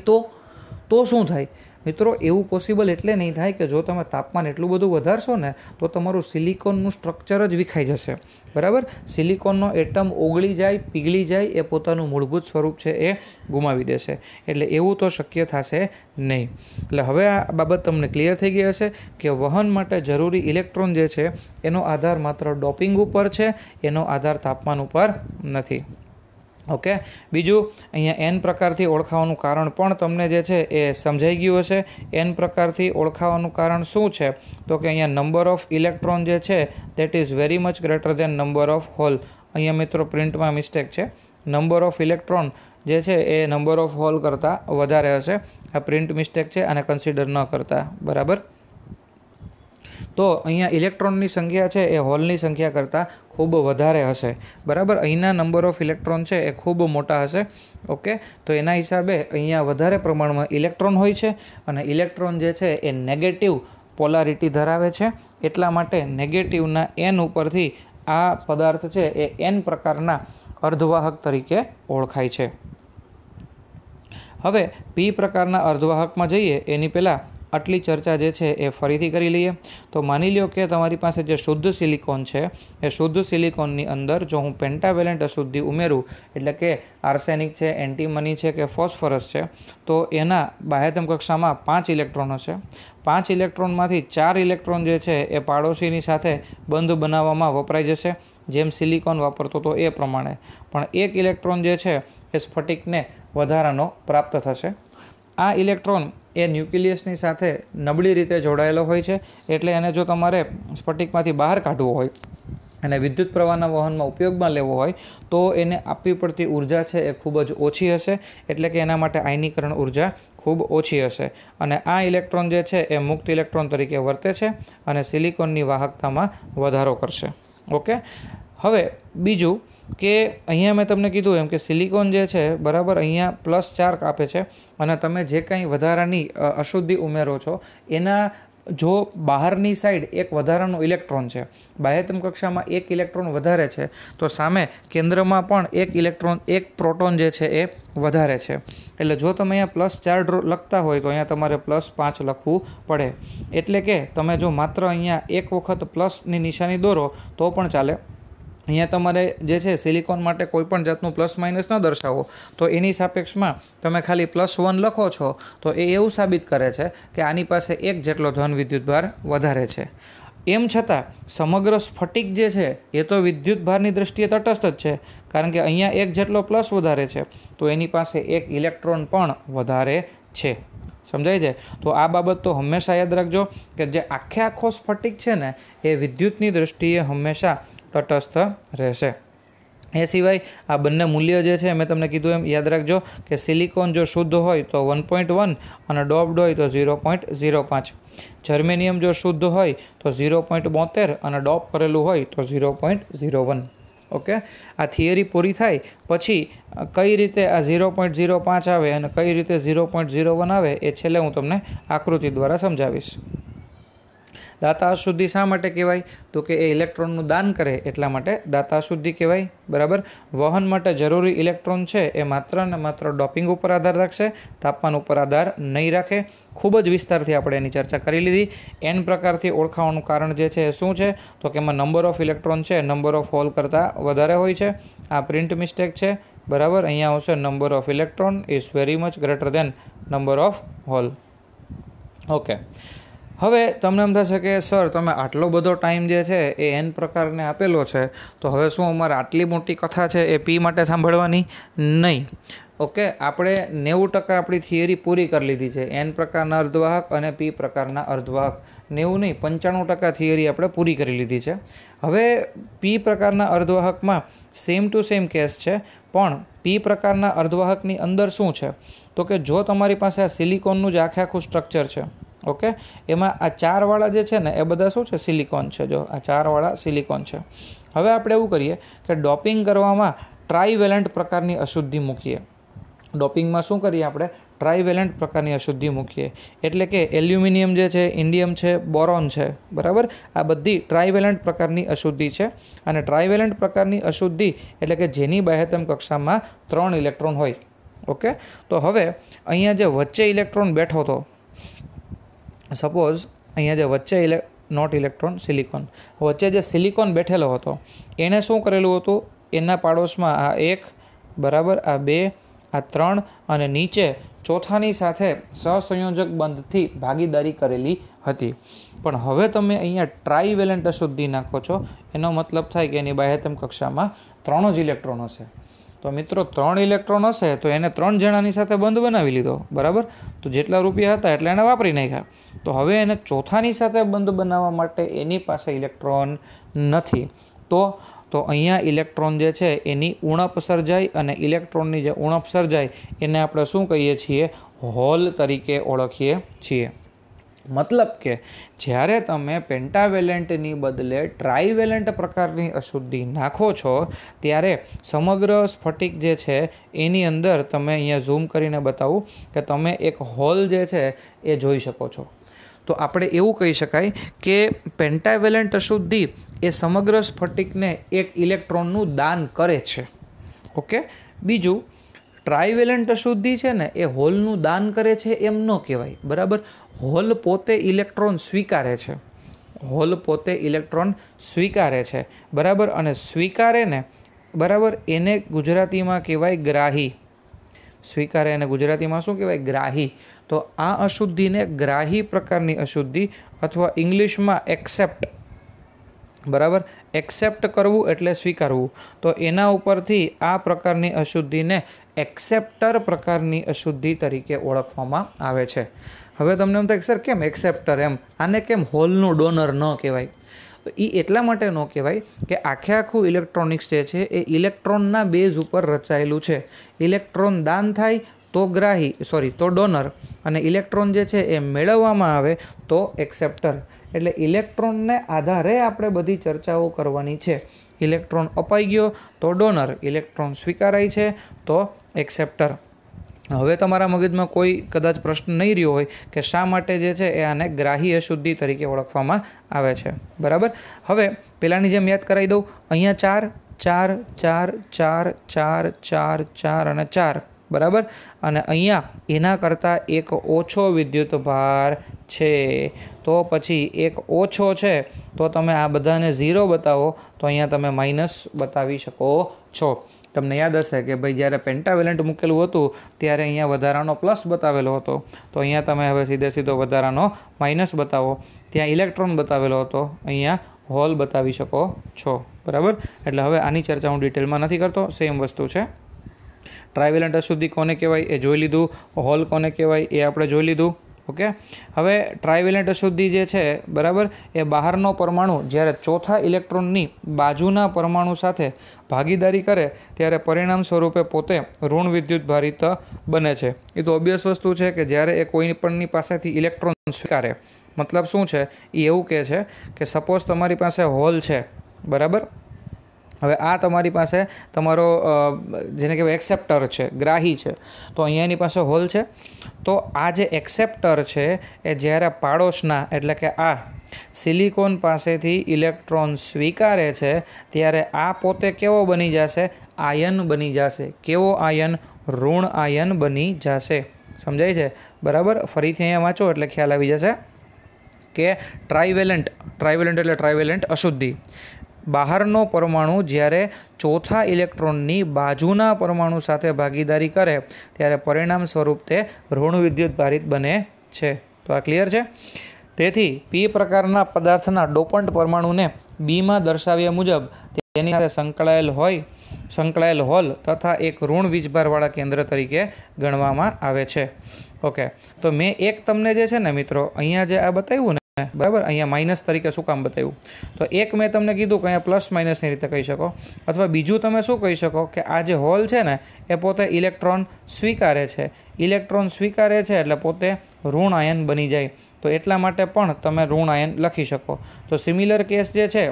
તો શું થાય. મિત્રો એવું પોસિબલ એટલે નહીં થાય કે જો તમે તાપમાન એટલું બધું વધારશો ને તો તમારું સિલિકોનનું સ્ટ્રક્ચર જ વિખાઈ જશે, બરાબર. સિલિકોનનો એટમ ઓગળી જાય, પીગળી જાય, એ પોતાનું મૂળભૂત સ્વરૂપ છે એ ગુમાવી દેશે. એટલે એવું તો શક્ય થશે નહીં. એટલે હવે આ બાબત તમને ક્લિયર થઈ ગઈ હશે કે વહન માટે જરૂરી ઇલેક્ટ્રોન જે છે એનો આધાર માત્ર ડોપિંગ ઉપર છે, એનો આધાર તાપમાન ઉપર નથી. ઓકે, બીજું અહીંયા N પ્રકારથી ઓળખાવાનું કારણ પણ તમને જે છે એ સમજાઈ ગયું હશે. N પ્રકારથી ઓળખાવાનું કારણ શું છે, તો કે અહીંયા નંબર ઓફ ઇલેક્ટ્રોન જે છે that is very much greater than number of hole. અહીંયા મિત્રો પ્રિન્ટમાં મિસ્ટેક છે, નંબર ઓફ ઇલેક્ટ્રોન જે છે એ નંબર ઓફ હોલ કરતાં વધારે હશે. આ પ્રિન્ટ મિસ્ટેક છે, આને કન્સિડર ન કરતા, બરાબર. તો અહીંયા ઇલેક્ટ્રોનની સંખ્યા છે એ હોલની સંખ્યા કરતાં ખૂબ વધારે હશે, બરાબર. અહીંના નંબર ઓફ ઇલેક્ટ્રોન છે એ ખૂબ મોટા હશે. ઓકે, તો એના હિસાબે અહીંયા વધારે પ્રમાણમાં ઇલેક્ટ્રોન હોય છે, અને ઇલેક્ટ્રોન જે છે એ નેગેટિવ પોલારિટી ધરાવે છે. એટલા માટે નેગેટિવના N ઉપરથી આ પદાર્થ છે એ N પ્રકારના અર્ધવાહક તરીકે ઓળખાય છે. હવે P પ્રકારના અર્ધવાહકમાં જઈએ એની પહેલાં આટલી ચર્ચા જે છે એ ફરીથી કરી લઈએ. તો માની લ્યો કે તમારી પાસે જે શુદ્ધ સિલિકોન છે એ શુદ્ધ સિલિકોનની અંદર જો હું પેન્ટાવેલેન્ટ અશુદ્ધિ ઉમેરું, એટલે કે આર્સેનિક છે, એન્ટીમની છે કે ફોસ્ફરસ છે, તો એના બાહ્યતમ કક્ષામાં 5 ઇલેક્ટ્રોન હશે. 5 ઇલેક્ટ્રોનમાંથી 4 ઇલેક્ટ્રોન જે છે એ પાડોશીની સાથે બંધ બનાવવામાં વપરાઈ જશે, જેમ સિલિકોન વાપરતો તો એ પ્રમાણે. પણ 1 ઇલેક્ટ્રોન જે છે એ સ્ફટિકને વધારાનો પ્રાપ્ત થશે. આ ઇલેક્ટ્રોન એ ન્યુક્લિયસની સાથે નબળી રીતે જોડાયેલો હોય છે, એટલે એને જો તમારે સ્ફટિકમાંથી બહાર કાઢવો હોય અને વિદ્યુત પ્રવાહના વહનમાં ઉપયોગમાં લેવો હોય તો એને આપવી પડતી ઉર્જા છે એ ખૂબ જ ઓછી હશે, એટલે કે એના માટે આયનીકરણ ઉર્જા ખૂબ ઓછી હશે. અને આ ઇલેક્ટ્રોન જે છે એ મુક્ત ઇલેક્ટ્રોન તરીકે વર્તે છે અને સિલિકોનની વાહકતામાં વધારો કરશે. ઓકે, હવે બીજું કે અહીંયા મેં તમને કીધું એમ કે સિલિકોન જે છે બરાબર અહીંયા +4 આપે છે અને તમે જે કંઈ વધારાની અશુદ્ધિ ઉમેરો છો એના જો બહારની સાઈડ એક વધારાનો ઇલેક્ટ્રોન છે, બાહ્યતમ કક્ષામાં 1 ઇલેક્ટ્રોન વધારે છે, તો સામે કેન્દ્રમાં પણ 1 ઇલેક્ટ્રોન 1 પ્રોટોન જે છે એ વધારે છે. એટલે જો તમે અહીંયા +4 લખતા હોય તો અહીંયા તમારે +5 લખવું પડે. એટલે કે તમે જો માત્ર અહીંયા એક વખત પ્લસની નિશાની દોરો તો પણ ચાલે. અહીંયા તમારે જે છે સિલિકોન માટે કોઈ પણ જાતનું પ્લસ માઇનસ ન દર્શાવો તો એની સાપેક્ષમાં તમે ખાલી +1 લખો છો તો એ એવું સાબિત કરે છે કે આની પાસે 1 જેટલો ધન વિદ્યુતભાર વધારે છે. એમ છતાં સમગ્ર સ્ફટિક જે છે એ તો વિદ્યુતભારની દ્રષ્ટિએ તટસ્થ જ છે, કારણ કે અહીંયા 1 જેટલો પ્લસ વધારે છે તો એની પાસે 1 ઇલેક્ટ્રોન પણ વધારે છે. સમજાય છે? તો આ બાબત તો હંમેશા યાદ રાખજો કે જે આખો સ્ફટિક છે ને એ વિદ્યુતની દ્રષ્ટિએ હંમેશા તટસ્થ રહેશે. એ સિવાય આ બંને મૂલ્ય જે છે મેં તમને કીધું એમ યાદ રાખજો કે સિલિકોન જો શુદ્ધ હોય તો 1.1 અને ડોપ્ડ હોય તો 0.05. જર્મેનિયમ જો શુદ્ધ હોય તો 0.72 અને ડોપ કરેલું હોય તો 0.01. ઓકે, આ થિયરી પૂરી થાય પછી કઈ રીતે આ 0.05 આવે અને કઈ રીતે 0.01 આવે એ છેલ્લે હું તમને આકૃતિ દ્વારા સમજાવીશ. દાતા અશુદ્ધિ શા માટે કહેવાય? તો કે એ ઇલેક્ટ્રોનનું દાન કરે એટલા માટે દાતા અશુદ્ધિ કહેવાય. બરાબર, વહન માટે જરૂરી ઇલેક્ટ્રોન છે એ માત્ર ને માત્ર ડોપિંગ ઉપર આધાર રાખશે, તાપમાન ઉપર આધાર નહીં રાખે. ખૂબ જ વિસ્તારથી આપણે એની ચર્ચા કરી લીધી. N પ્રકારથી ઓળખાવાનું કારણ જે છે એ શું છે? તો કે એમાં નંબર ઓફ ઇલેક્ટ્રોન છે નંબર ઓફ હોલ કરતાં વધારે હોય છે. આ પ્રિન્ટ મિસ્ટેક છે. બરાબર, અહીંયા આવશે number of electron is very much greater than number of hole. Okay, હવે તમને એમ થશે કે સર તમે આટલો બધો ટાઈમ જે છે એ N પ્રકારને આપેલો છે, તો હવે શું અમારે આટલી મોટી કથા છે એ P માટે સાંભળવાની? નહીં. ઓકે, આપણે 90% આપણી થિયરી પૂરી કરી લીધી છે. N પ્રકારના અર્ધવાહક અને P પ્રકારના અર્ધવાહક 90 નહીં 95% થિયરી આપણે પૂરી કરી લીધી છે. હવે P પ્રકારના અર્ધવાહકમાં સેમ ટુ સેમ કેસ છે, પણ P પ્રકારના અર્ધવાહકની અંદર શું છે તો કે જો તમારી પાસે આ સિલિકોનનું જ આખું સ્ટ્રક્ચર છે, ઓકે, એમાં આ 4 વાળા જે છે ને એ બધા શું છે? સિલિકોન છે. જો આ 4 વાળા સિલિકોન છે. હવે આપણે એવું કરીએ કે ડોપિંગ કરવામાં ટ્રાઇવેલેન્ટ પ્રકારની અશુદ્ધિ મૂકીએ. ડોપિંગમાં શું કરીએ આપણે? ટ્રાઇવેલેન્ટ પ્રકારની અશુદ્ધિ મૂકીએ. એટલે કે એલ્યુમિનિયમ જે છે, ઇન્ડિયમ છે, બોરોન છે, બરાબર, આ બધી ટ્રાઇવેલેન્ટ પ્રકારની અશુદ્ધિ છે. અને ટ્રાઇવેલેન્ટ પ્રકારની અશુદ્ધિ એટલે કે જેની બાહ્યતમ કક્ષામાં 3 ઇલેક્ટ્રોન હોય. ઓકે, તો હવે અહીંયા જે વચ્ચે ઇલેક્ટ્રોન બેઠો હતો, સપોઝ અહીંયા જે વચ્ચે નોટ ઇલેક્ટ્રોન સિલિકોન, વચ્ચે જે સિલિકોન બેઠેલો હતો એણે શું કરેલું હતું? એના પાડોશમાં આ 1, બરાબર, આ 2, આ 3 અને નીચે ચોથાની સાથે સહસંયોજક બંધથી ભાગીદારી કરેલી હતી. પણ હવે તમે અહીંયા ટ્રાઇવેલેન્ટ અશુદ્ધિ નાખો છો, એનો મતલબ થાય કે એની બાહ્યતમ કક્ષામાં 3 જ ઇલેક્ટ્રોન હશે. તો મિત્રો 3 ઇલેક્ટ્રોન હશે તો એને 3 જણાની સાથે બંધ બનાવી લીધો, બરાબર, તો જેટલા રૂપિયા હતા એટલે એને વાપરી નાખ્યા. તો હવે એને ચોથાની સાથે બંધ બનાવવા માટે એની પાસે ઇલેક્ટ્રોન નથી. તો અહીંયા ઇલેક્ટ્રોન જે છે એની ઉણપ સર્જાય અને ઇલેક્ટ્રોનની જે ઉણપ સર્જાય એને આપણે શું કહીએ છીએ? હોલ તરીકે ઓળખીએ છીએ. મતલબ કે જ્યારે તમે પેન્ટાવેલેન્ટની બદલે ટ્રાઇવેલેન્ટ પ્રકારની અશુદ્ધિ નાખો છો ત્યારે સમગ્ર સ્ફટિક જે છે એની અંદર તમે અહીંયા ઝૂમ કરીને બતાવું કે તમે એક હોલ જે છે એ જોઈ શકો છો. તો આપણે એવું કહી શકાય કે પેન્ટાવેલેન્ટ અશુદ્ધિ એ સમગ્ર સ્ફટિકને 1 ઇલેક્ટ્રોનનું દાન કરે છે. ઓકે, બીજું ટ્રાઇવેલેન્ટ અશુદ્ધિ છે ને એ હોલનું દાન કરે છે એમ ન કહેવાય, બરાબર. હોલ પોતે ઇલેક્ટ્રોન સ્વીકારે છે, હોલ પોતે ઇલેક્ટ્રોન સ્વીકારે છે, બરાબર. અને સ્વીકારે ને, બરાબર, એને ગુજરાતીમાં કહેવાય ગ્રાહી. સ્વીકારે એને ગુજરાતીમાં શું કહેવાય? ગ્રાહી. તો આ અશુદ્ધિને ગ્રાહી પ્રકારની અશુદ્ધિ અથવા ઇંગ્લિશમાં એક્સેપ્ટ, બરાબર. એક્સેપ્ટ કરવું એટલે સ્વીકારવું. તો એના ઉપરથી આ પ્રકારની અશુદ્ધિને એક્સેપ્ટર પ્રકારની અશુદ્ધિ તરીકે ઓળખવામાં આવે છે. હવે તમને એમ થાય સર કેમ એક્સેપ્ટર, એમ આને કેમ હોલનું ડોનર ન કહેવાય? તો એ એટલા માટે ન કહેવાય કે આખું ઇલેક્ટ્રોનિક્સ જે છે એ ઇલેક્ટ્રોનના બેઝ ઉપર રચાયેલું છે. ઇલેક્ટ્રોન દાન થાય તો ગ્રાહી, તો ડોનર, અને ઇલેક્ટ્રોન જે છે એ મેળવવામાં આવે તો એક્સેપ્ટર. એટલે ઇલેક્ટ્રોનને આધારે આપણે બધી ચર્ચાઓ કરવાની છે. ઇલેક્ટ્રોન અપાઈ ગયો તો ડોનર, ઇલેક્ટ્રોન સ્વીકારાય છે તો એક્સેપ્ટર. હવે તમારા મગજમાં કોઈ કદાચ પ્રશ્ન નહીં રહ્યો હોય કે શા માટે જે છે એ આને ગ્રાહી અશુદ્ધિ તરીકે ઓળખવામાં આવે છે, બરાબર. હવે પેલાની જેમ યાદ કરાવી દઉં. અહીંયા 4 4 4 4 4 4 અને 4, બરાબર. અને અહીંયા એના કરતાં એક ઓછો વિદ્યુત ભાર છે. તો પછી એક ઓછો છે તો તમે આ બધાને 0 બતાવો તો અહીંયા તમે માઇનસ બતાવી શકો છો. તમને યાદ હશે કે ભાઈ જ્યારે પેન્ટાવેલેન્ટ મૂકેલું હતું ત્યારે અહીંયા વધારાનો પ્લસ બતાવેલો હતો, તો અહીંયા તમે હવે સીધો વધારાનો માઇનસ બતાવો. ત્યાં ઇલેક્ટ્રોન બતાવેલો હતો, અહીંયા હોલ બતાવી શકો છો, બરાબર. એટલે હવે આની ચર્ચા હું ડિટેલમાં નથી કરતો, સેમ વસ્તુ છે. ટ્રાઇવેલેન્ટ અશુદ્ધિ કોને કહેવાય એ જોઈ લીધું, હોલ કોને કહેવાય એ આપણે જોઈ લીધું. ઓકે. હવે ટ્રાઇવેલેન્ટ અશુદ્ધિ જે છે, બરાબર, એ બહારનો પરમાણુ જ્યારે ચોથા ઇલેક્ટ્રોનની બાજુના પરમાણુ સાથે ભાગીદારી કરે ત્યારે પરિણામ સ્વરૂપે પોતે ઋણ વિદ્યુત ભારિત બને છે. એ તો ઓબ્વિયસ વસ્તુ છે કે જ્યારે એ કોઈ પણની પાસેથી ઇલેક્ટ્રોન સ્વીકારે, મતલબ શું છે એ એવું કહે છે કે સપોઝ તમારી પાસે હોલ છે, બરાબર. હવે આ તમારી પાસે તમારો જેને કહેવાય એક્સેપ્ટર છે, ગ્રાહી છે. તો અહીંયા એની પાસે હોલ છે. તો આ જે એક્સેપ્ટર છે એ જ્યારે પાડોશના એટલે કે આ સિલિકોન પાસેથી ઇલેક્ટ્રોન સ્વીકારે છે ત્યારે આ પોતે કેવો બની જશે? આયન બની જશે. કેવો આયન? ઋણ આયન બની જશે. સમજાય છે? બરાબર. ફરીથી અહીંયા વાંચો એટલે ખ્યાલ આવી જશે કે ટ્રાઇવેલેન્ટ એટલે ટ્રાઇવેલેન્ટ અશુદ્ધિ. બહારનો પરમાણુ જ્યારે ચોથા ઇલેક્ટ્રોનની બાજુના પરમાણુ સાથે ભાગીદારી કરે ત્યારે પરિણામ સ્વરૂપ તે ઋણ વિદ્યુત ભારિત બને છે. તો આ ક્લિયર છે? તેથી પી પ્રકારના પદાર્થના ડોપન્ટ પરમાણુને બીમાં દર્શાવ્યા મુજબ તેની સાથે સંકળાયેલ હોલ તથા એક ઋણ વીજભારવાળા કેન્દ્ર તરીકે ગણવામાં આવે છે. ઓકે. તો મેં એક તમને જે છે ને મિત્રો અહીંયા જે આ બતાવ્યું ને, બરાબર, અહીંયા માઇનસ તરીકે શું કામ બતાવ્યું? તો એક મેં તમને કીધું કે અહીંયા પ્લસ માઇનસની રીતે કહી શકો, અથવા બીજું તમે શું કહી શકો કે આ જે હોલ છે ને એ પોતે ઇલેક્ટ્રોન સ્વીકારે છે. ઇલેક્ટ્રોન સ્વીકારે છે એટલે પોતે ઋણ આયન બની જાય. તો એટલા માટે પણ તમે ઋણ આયન લખી શકો. તો સિમિલર કેસ જે છે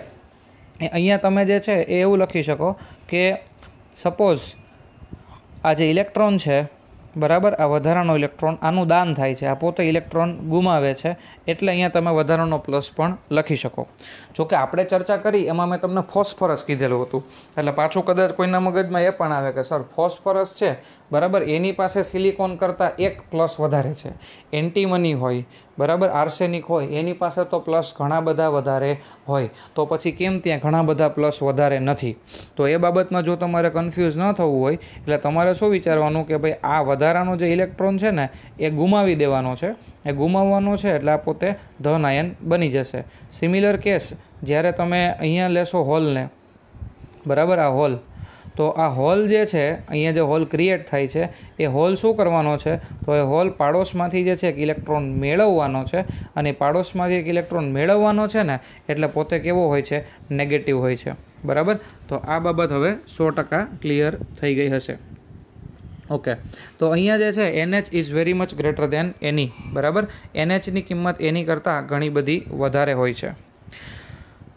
એ અહીંયા તમે જે છે એ એવું લખી શકો કે સપોઝ આ જે ઇલેક્ટ્રોન છે, બરાબર, આ વધારાનો ઇલેક્ટ્રોન આનું દાન થાય છે, આ પોતે ઇલેક્ટ્રોન ગુમાવે છે, એટલે અહીંયા તમે વધારાનો પ્લસ પણ લખી શકો. જોકે આપણે ચર્ચા કરી એમાં મેં તમને ફોસ્ફરસ કીધેલું હતું, એટલે પાછું કદાચ કોઈના મગજમાં એ પણ આવે કે સર ફોસ્ફરસ છે, બરાબર, એની પાસે સિલિકોન કરતાં એક પ્લસ વધારે છે. એન્ટીમની હોય, બરાબર, આર્સેનિક હોય, એની પાસે તો પ્લસ ઘણા બધા વધારે હોય, તો પછી કેમ ત્યાં ઘણા બધા પ્લસ વધારે નથી? તો એ બાબતમાં જો તમારે કન્ફ્યુઝ ન થવું હોય એટલે તમારે શું વિચારવાનું કે ભાઈ આ વધારાનો જે ઇલેક્ટ્રોન છે ને એ ગુમાવી દેવાનો છે, એ ગુમાવવાનો છે એટલે આ પોતે ધન આયન બની જશે. સિમિલર કેસ જ્યારે તમે અહીંયા લેશો હોલને, બરાબર, આ હોલ, તો આ હોલ જે છે અહીંયા જે હોલ ક્રિએટ થાય છે એ હોલ શું કરવાનો છે? તો એ હોલ પાડોશમાંથી જે છે એક ઇલેક્ટ્રોન મેળવવાનો છે, અને પાડોશમાંથી એક ઇલેક્ટ્રોન મેળવવાનો છે ને એટલે પોતે કેવો હોય છે? નેગેટિવ હોય છે, બરાબર. તો આ બાબત હવે 100% ક્લિયર થઈ ગઈ હશે. ઓકે. તો અહીંયા જે છે NH is very much greater than એની, બરાબર. NHની કિંમત એની કરતાં ઘણી બધી વધારે હોય છે.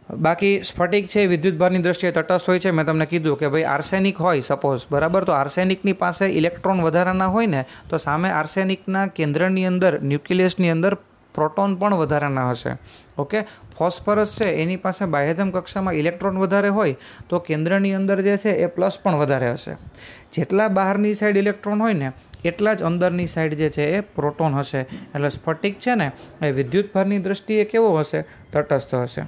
બાકી સ્ફટિક છે વિદ્યુતભારની દ્રષ્ટિએ તટસ્થ હોય છે. મેં તમને કીધું કે ભાઈ આર્સેનિક હોય સપોઝ, બરાબર, તો આર્સેનિકની પાસે ઇલેક્ટ્રોન વધારાના હોય ને તો સામે આર્સેનિકના કેન્દ્રની અંદર, ન્યુક્લિયસની અંદર પ્રોટોન પણ વધારાના હશે. ઓકે. ફોસ્ફરસ છે એની પાસે બાહ્યધમ કક્ષામાં ઇલેક્ટ્રોન વધારે હોય તો કેન્દ્રની અંદર જે છે એ પ્લસ પણ વધારે હશે. જેટલા બહારની સાઈડ ઇલેક્ટ્રોન હોય ને એટલા જ અંદરની સાઈડ જે છે એ પ્રોટોન હશે. એટલે સ્ફટિક છે ને એ વિદ્યુતભારની દ્રષ્ટિએ કેવો હશે? તટસ્થ હશે.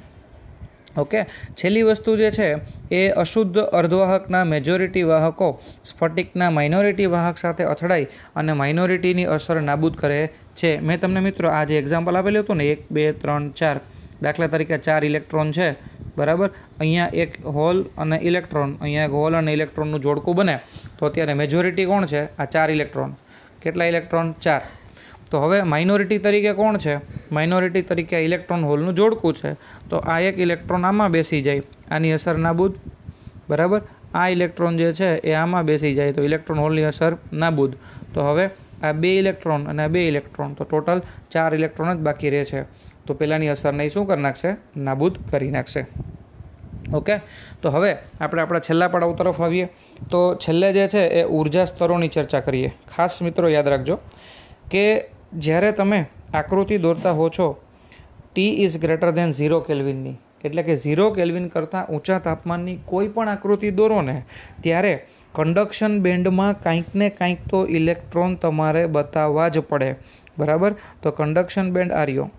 ઓકે, છેલ્લી વસ્તુ જે છે એ અશુદ્ધ અર્ધવાહકના મેજોરિટી વાહકો સ્ફટિકના માઇનોરિટી વાહક સાથે અથડાઈ અને માઇનોરિટીની અસર નાબૂદ કરે છે. મેં તમને મિત્રો આ જે એક્ઝામ્પલ આપેલું હતું ને 1 2 3 4, દાખલા તરીકે 4 ઇલેક્ટ્રોન છે, બરાબર. અહીંયા એક હોલ અને ઇલેક્ટ્રોન, અહીંયા એક હોલ અને ઇલેક્ટ્રોનનું જોડકું બને તો અત્યારે મેજોરિટી કોણ છે? આ 4 ઇલેક્ટ્રોન. કેટલા ઇલેક્ટ્રોન? 4. તો હવે માઇનોરિટી તરીકે કોણ છે? માઇનોરિટી તરીકે આ ઇલેક્ટ્રોન હોલનું જોડકું છે. તો આ એક ઇલેક્ટ્રોન આમાં બેસી જાય, આની અસર નાબૂદ, બરાબર. આ ઇલેક્ટ્રોન જે છે એ આમાં બેસી જાય તો ઇલેક્ટ્રોન હોલની અસર નાબૂદ. તો હવે આ 2 ઇલેક્ટ્રોન અને આ 2 ઇલેક્ટ્રોન, તો ટોટલ 4 ઇલેક્ટ્રોન જ બાકી રહે છે. તો પહેલાંની અસરને શું કરી નાખશે? નાબૂદ કરી નાખશે. ઓકે, તો હવે આપણે આપણા છેલ્લા પડાવ તરફ આવીએ. તો છેલ્લે જે છે એ ઉર્જા સ્તરોની ચર્ચા કરીએ. ખાસ મિત્રો યાદ રાખજો કે જ્યારે તમે આકૃતિ દોરતા હો છો T ઇઝ ગ્રેટર ધેન 0 કેલ્વિનની, એટલે કે 0 કેલ્વિન કરતાં ઊંચા તાપમાનની કોઈ પણ આકૃતિ દોરો ને ત્યારે કન્ડક્શન બેન્ડમાં કાંઈક ને કાંઈક તો ઇલેક્ટ્રોન તમારે બતાવવા જ પડે, બરાબર. તો કન્ડક્શન બેન્ડ આર્યો.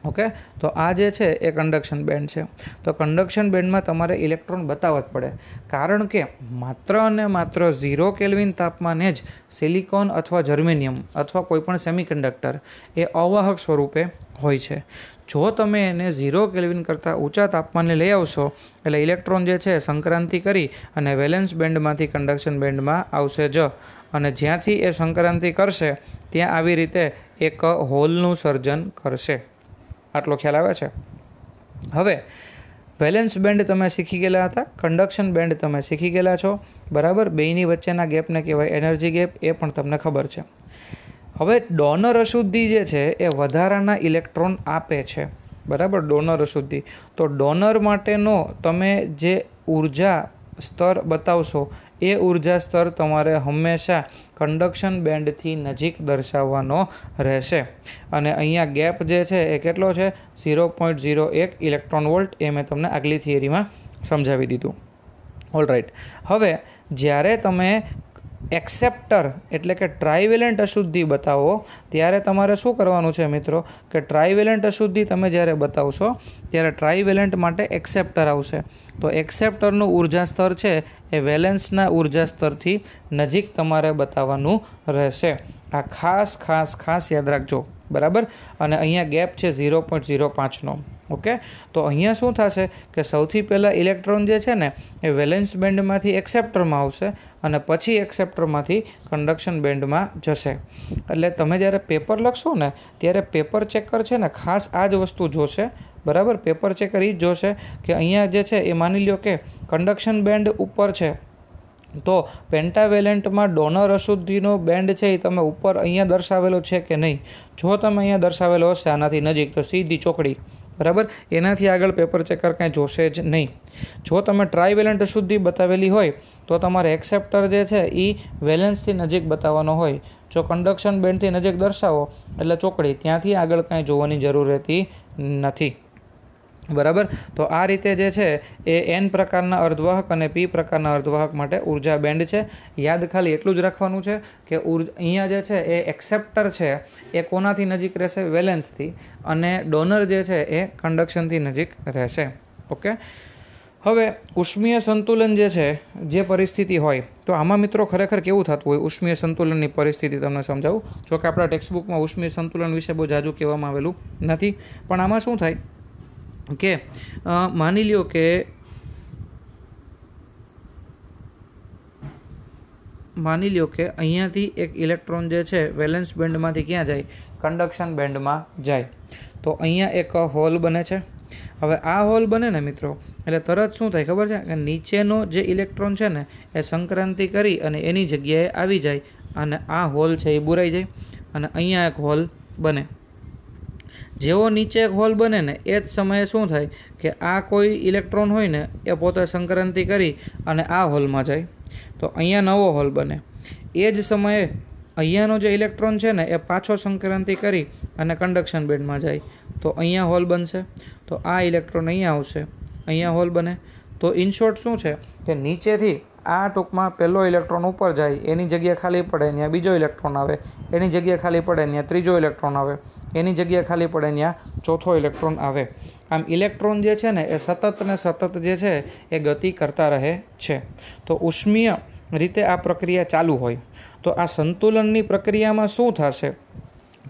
ઓકે, તો આ જે છે એ કન્ડક્શન બેન્ડ છે. તો કન્ડક્શન બેન્ડમાં તમારે ઇલેક્ટ્રોન બતાવવા જ પડે, કારણ કે માત્ર અને માત્ર 0 કેલ્વિન તાપમાને જ સિલિકોન અથવા જર્મેનિયમ અથવા કોઈપણ સેમિકન્ડક્ટર એ અવાહક સ્વરૂપે હોય છે. જો તમે એને 0 કેલ્વિન કરતાં ઊંચા તાપમાને લઈ આવશો એટલે ઇલેક્ટ્રોન જે છે સંક્રાંતિ કરી અને વેલેન્સ બેન્ડમાંથી કન્ડક્શન બેન્ડમાં આવશે જ, અને જ્યાંથી એ સંક્રાંતિ કરશે ત્યાં આવી રીતે એક હોલનું સર્જન કરશે. આટલો ખ્યાલ આવે છે? હવે વેલેન્સ બેન્ડ તમે શીખી ગયેલા હતા, કન્ડક્શન બેન્ડ તમે શીખી ગયેલા છો, બરાબર. બેયની વચ્ચેના ગેપને કહેવાય એનર્જી ગેપ, એ પણ તમને ખબર છે. હવે ડોનર અશુદ્ધિ જે છે એ વધારાના ઇલેક્ટ્રોન આપે છે, બરાબર. ડોનર અશુદ્ધિ, તો ડોનર માટેનો તમે જે ઉર્જા સ્તર બતાવશો એ ઉર્જા સ્તર તમારે હંમેશા કન્ડક્શન બેન્ડથી નજીક દર્શાવવાનો રહેશે. અને અહીંયા ગેપ જે છે એ કેટલો છે? 0.01 ઇલેક્ટ્રોન વોલ્ટ. એ મેં તમને આગલી થિયરીમાં સમજાવી દીધું. ઓલરાઈટ, હવે જ્યારે તમે એક્સેપ્ટર એટલે કે ટ્રાઇવેલેન્ટ અશુદ્ધિ બતાવો ત્યારે તમારે શું કરવાનું છે મિત્રો? કે ટ્રાઇવેલેન્ટ અશુદ્ધિ તમે જ્યારે બતાવશો ત્યારે ટ્રાઇવેલેન્ટ માટે એક્સેપ્ટર આવશે. તો એક્સેપ્ટરનું ઉર્જા સ્તર છે એ વેલેન્સના ઉર્જા સ્તરથી નજીક તમારે બતાવવાનું રહેશે. આ ખાસ ખાસ ખાસ યાદ રાખજો, બરાબર. અને અહીંયા ગેપ છે 0.05નો. ઓકે, તો અહીંયા શું થશે કે સૌથી પહેલાં ઇલેક્ટ્રોન જે છે ને એ વેલેન્સ બેન્ડમાંથી એક્સેપ્ટરમાં આવશે અને પછી એક્સેપ્ટરમાંથી કન્ડક્શન બેન્ડમાં જશે. એટલે તમે જ્યારે પેપર લખશો ને ત્યારે પેપર ચેકર છે ને ખાસ આ જ વસ્તુ જોશે, બરાબર. પેપર ચેકર એ જ જોશે કે અહીંયા જે છે એ માની લ્યો કે કન્ડક્શન બેન્ડ ઉપર છે તો પેન્ટાવેલેન્ટમાં ડોનર અશુદ્ધિનો બેન્ડ છે એ તમે ઉપર અહીંયા દર્શાવેલો છે કે નહીં. જો તમે અહીંયા દર્શાવેલો હશે આનાથી નજીક તો સીધી ચોકડી, બરાબર. એનાથી આગળ પેપર ચેકર કાંઈ જોશે જ નહીં. જો તમે ટ્રાઇવેલેન્ટ અશુદ્ધિ બતાવેલી હોય તો તમારે એક્સેપ્ટર જે છે એ વેલેન્સથી નજીક બતાવવાનો હોય. જો કન્ડક્શન બેન્ડથી નજીક દર્શાવો એટલે ચોકડી, ત્યાંથી આગળ કાંઈ જોવાની જરૂર રહેતી નથી, બરાબર. તો આ રીતે જે છે એ N પ્રકારના અર્ધવાહક અને P પ્રકારના અર્ધવાહક માટે ઉર્જા બેન્ડ છે. યાદ ખાલી એટલું જ રાખવાનું છે કે અહીંયા જે છે એ એક્સેપ્ટર છે એ કોનાથી નજીક રહેશે? વેલેન્સથી. અને ડોનર જે છે એ કન્ડક્શનથી નજીક રહેશે. ઓકે, હવે ઉષ્મીય સંતુલન જે છે, જે પરિસ્થિતિ હોય તો આમાં મિત્રો ખરેખર કેવું થતું હોય ઉષ્મીય સંતુલનની પરિસ્થિતિ તમને સમજાવું. જો કે આપણા ટેક્સ્ટબુકમાં ઉષ્મીય સંતુલન વિશે બહુ જાજુ કહેવામાં આવેલું નથી, પણ આમાં શું થાય કે માની લ્યો કે અહીંયાથી એક ઇલેક્ટ્રોન જે છે વેલેન્સ બેન્ડમાંથી ક્યાં જાય? કન્ડક્શન બેન્ડમાં જાય. તો અહીંયા એક હોલ બને છે. હવે આ હોલ બને ને મિત્રો એટલે તરત શું થાય ખબર છે? કે નીચેનો જે ઇલેક્ટ્રોન છે ને એ સંક્રાંતિ કરી અને એની જગ્યાએ આવી જાય અને આ હોલ છે એ બુરાઈ જાય અને અહીંયા એક હોલ બને. જેવો નીચે એક હોલ બને ને એ જ સમયે શું થાય કે આ કોઈ ઇલેક્ટ્રોન હોય ને એ પોતે સંક્રાંતિ કરી અને આ હોલમાં જાય તો અહીંયા નવો હોલ બને. એ જ સમયે અહીંયાનો જે ઇલેક્ટ્રોન છે ને એ પાછો સંક્રાંતિ કરી અને કન્ડક્શન બેન્ડમાં જાય તો અહીંયા હોલ બનશે. તો આ ઇલેક્ટ્રોન અહીંયા આવશે, અહીંયા હોલ બને. તો ઇન શોર્ટ શું છે કે નીચેથી આ ટૂંકમાં પહેલો ઇલેક્ટ્રોન ઉપર જાય, એની જગ્યા ખાલી પડે ત્યાં બીજો ઇલેક્ટ્રોન આવે, એની જગ્યા ખાલી પડે ત્યાં ત્રીજો ઇલેક્ટ્રોન આવે, એની જગ્યા ખાલી પડે ત્યાં ચોથો ઇલેક્ટ્રોન આવે. આમ ઇલેક્ટ્રોન જે છે ને એ સતત ને સતત જે છે એ ગતિ કરતા રહે છે. તો ઉષ્મીય રીતે આ પ્રક્રિયા ચાલુ હોય. તો આ સંતુલનની પ્રક્રિયામાં શું થશે?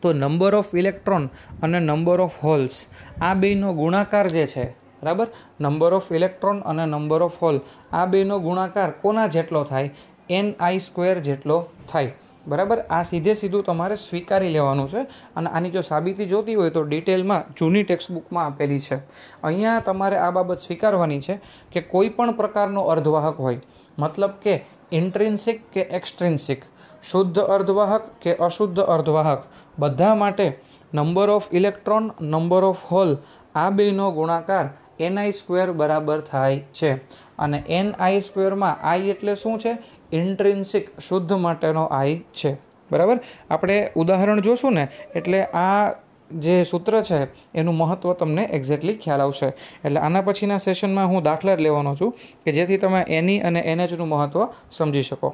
તો નંબર ઓફ ઇલેક્ટ્રોન અને નંબર ઓફ હોલ્સ આ બેનો ગુણાકાર જે છે, બરાબર, નંબર ઓફ ઇલેક્ટ્રોન અને નંબર ઓફ હોલ આ બેનો ગુણાકાર કોના જેટલો થાય? ni² જેટલો થાય. બરાબર, આ સીધું તમારે સ્વીકારી લેવાનું છે. અને આની જો સાબિતી જોતી હોય તો ડિટેલમાં જૂની ટેક્સ્ટબુકમાં આપેલી છે. અહીંયા તમારે આ બાબત સ્વીકારવાની છે કે કોઈ પણ પ્રકારનો અર્ધવાહક હોય, મતલબ કે ઇન્ટ્રિન્સિક કે એક્સટ્રિન્સિક, શુદ્ધ અર્ધવાહક કે અશુદ્ધ અર્ધવાહક, બધા માટે number of electron, number of hole આ બેનો ગુણાકાર ni² બરાબર થાય છે. અને ni² માં i એટલે શું છે? ઇન્ટ્રિન્સિક, શુદ્ધ માટેનો i છે. બરાબર, આપણે ઉદાહરણ જોશું ને એટલે આ જે સૂત્ર છે એનું મહત્ત્વ તમને એક્ઝેક્ટલી ખ્યાલ આવશે. એટલે આના પછીના સેશનમાં હું દાખલા જ લેવાનો છું કે જેથી તમે ni અને NHનું મહત્ત્વ સમજી શકો.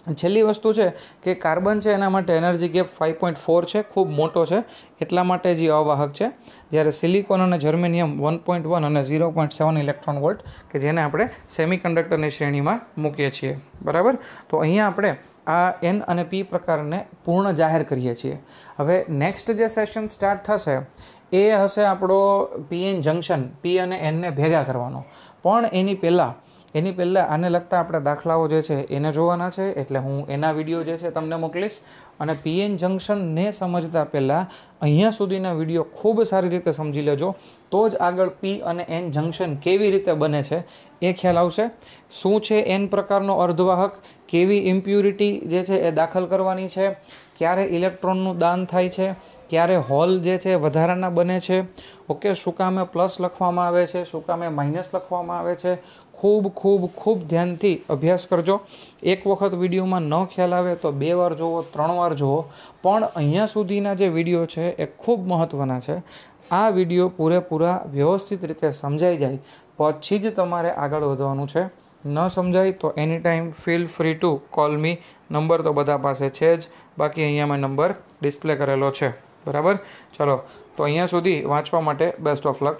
છેલ્લી વસ્તુ છે કે કાર્બન છે એના માટે એનર્જી ગેપ 5.4 છે, ખૂબ મોટો છે, એટલા માટે જે અવાહક છે. જ્યારે સિલિકોન અને જર્મેનિયમ 1.1 અને 0.7 ઇલેક્ટ્રોન વોલ્ટ કે જેને આપણે સેમિકન્ડક્ટરની શ્રેણીમાં મૂકીએ છીએ. બરાબર, તો અહીંયા આપણે આ N અને P પ્રકારને પૂર્ણ જાહેર કરીએ છીએ. હવે નેક્સ્ટ જે સેશન સ્ટાર્ટ થશે એ હશે આપણો PN જંક્શન, P અને Nને ભેગા કરવાનો. પણ એની પહેલાં આને લગતા આપણે દાખલાઓ જે છે એને જોવાના છે. એટલે હું એના વિડીયો જે છે તમને મોકલીશ. અને PN જંક્શનને સમજતા પહેલાં અહીંયા સુધીના વિડીયો ખૂબ સારી રીતે સમજી લેજો, તો જ આગળ P અને N જંક્શન કેવી રીતે બને છે એ ખ્યાલ આવશે. શું છે N પ્રકારનો અર્ધવાહક, કેવી ઇમ્પ્યુરિટી જે છે એ દાખલ કરવાની છે, ક્યારે ઇલેક્ટ્રોનનું દાન થાય છે, ક્યારે હોલ જે છે વધારાના બને છે, ઓકે, શું કામે પ્લસ લખવામાં આવે છે, શું કામે માઇનસ લખવામાં આવે છે. ખૂબ ધ્યાનથી અભ્યાસ કરજો. એક વખત વિડીયોમાં ન ખ્યાલ આવે તો 2 વાર જુઓ, 3 વાર જુઓ, પણ અહીંયા સુધીના જે વિડીયો છે એ ખૂબ મહત્ત્વના છે. આ વિડીયો પૂરેપૂરા વ્યવસ્થિત રીતે સમજાઈ જાય પછી જ તમારે આગળ વધવાનું છે. ન સમજાય તો any time feel free to call me. Number તો બધા પાસે છે જ, બાકી અહીંયા મેં નંબર ડિસ્પ્લે કરેલો છે. બરાબર, ચલો, તો અહીંયા સુધી વાંચવા માટે બેસ્ટ ઓફ લક.